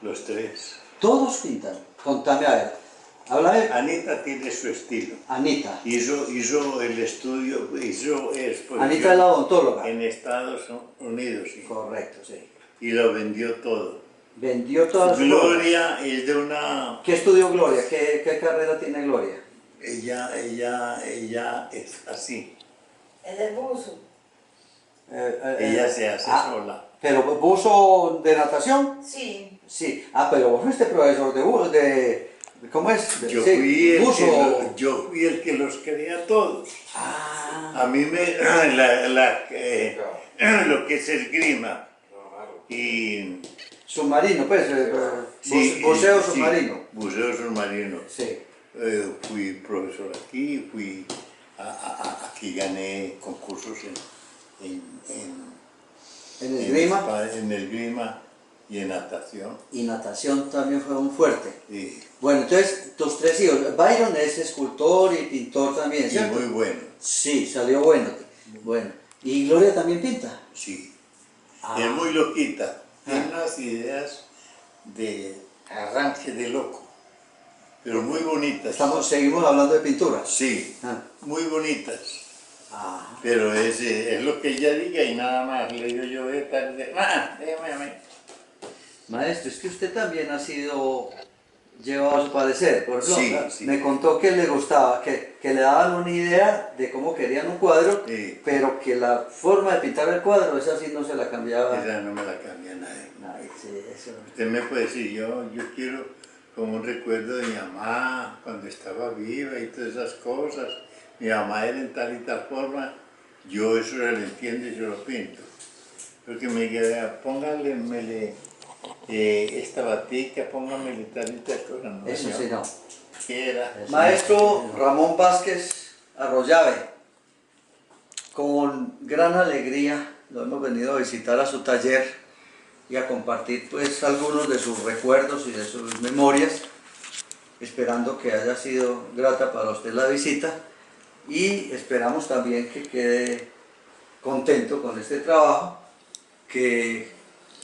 Los tres. Todos pintan. Contame a ver. Háblame. Anita tiene su estilo. Anita. Hizo el estudio, hizo exposición Anita es la odontóloga. en Estados Unidos, sí. Correcto, sí. Y lo vendió todo. Vendió todas sus obras. Gloria es de una... ¿Qué estudió Gloria? ¿Qué carrera tiene Gloria? Ella es así. Es del buzo. Ella se hace sola. ¿Pero buzo de natación? Sí. Sí. Ah, pero vos fuiste profesor de buzo, ¿cómo es? Yo, Sí, fui el buzo. yo fui el que los quería todos. Ah, A mí me... lo que es esgrima y... submarino, pues. Sí, Buceo sí, submarino. Buceo submarino. Sí. Fui profesor aquí, aquí gané concursos En esgrima. en esgrima y en natación. Y natación también fue un fuerte. Y Bueno, entonces, tus tres hijos. Byron es escultor y pintor también, ¿cierto? muy bueno, Sí, salió bueno. Bueno. ¿Y Gloria también pinta? sí. Ah. Es muy loquita. Tiene unas ideas de arranque de loco, pero muy bonitas. Seguimos hablando de pintura. Sí, Ah. muy bonitas. Ah. Pero es lo que ella diga y nada más. Le digo yo, déjame a mí. Maestro, es que usted también ha sido llevado a su parecer. Por ejemplo, Sí, sí. me contó que le gustaba, que le daban una idea de cómo querían un cuadro, Sí. pero que la forma de pintar el cuadro, esa sí no se la cambiaba. Esa no me la cambia nadie. Ay, sí, eso. Usted me puede decir, yo quiero como un recuerdo de mi mamá cuando estaba viva y todas esas cosas. Mi mamá era en tal y tal forma, yo eso lo entiendo y yo lo pinto. Porque me diga, pónganle esta batica, pónganmele tal y tal cosa. No, Eso yo, sí, no. ¿qué era? Maestro Ramón Vázquez Arroyave, con gran alegría lo hemos venido a visitar a su taller y a compartir pues algunos de sus recuerdos y de sus memorias, esperando que haya sido grata para usted la visita y esperamos también que quede contento con este trabajo que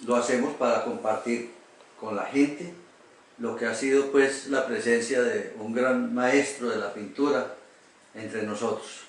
lo hacemos para compartir con la gente lo que ha sido pues la presencia de un gran maestro de la pintura entre nosotros.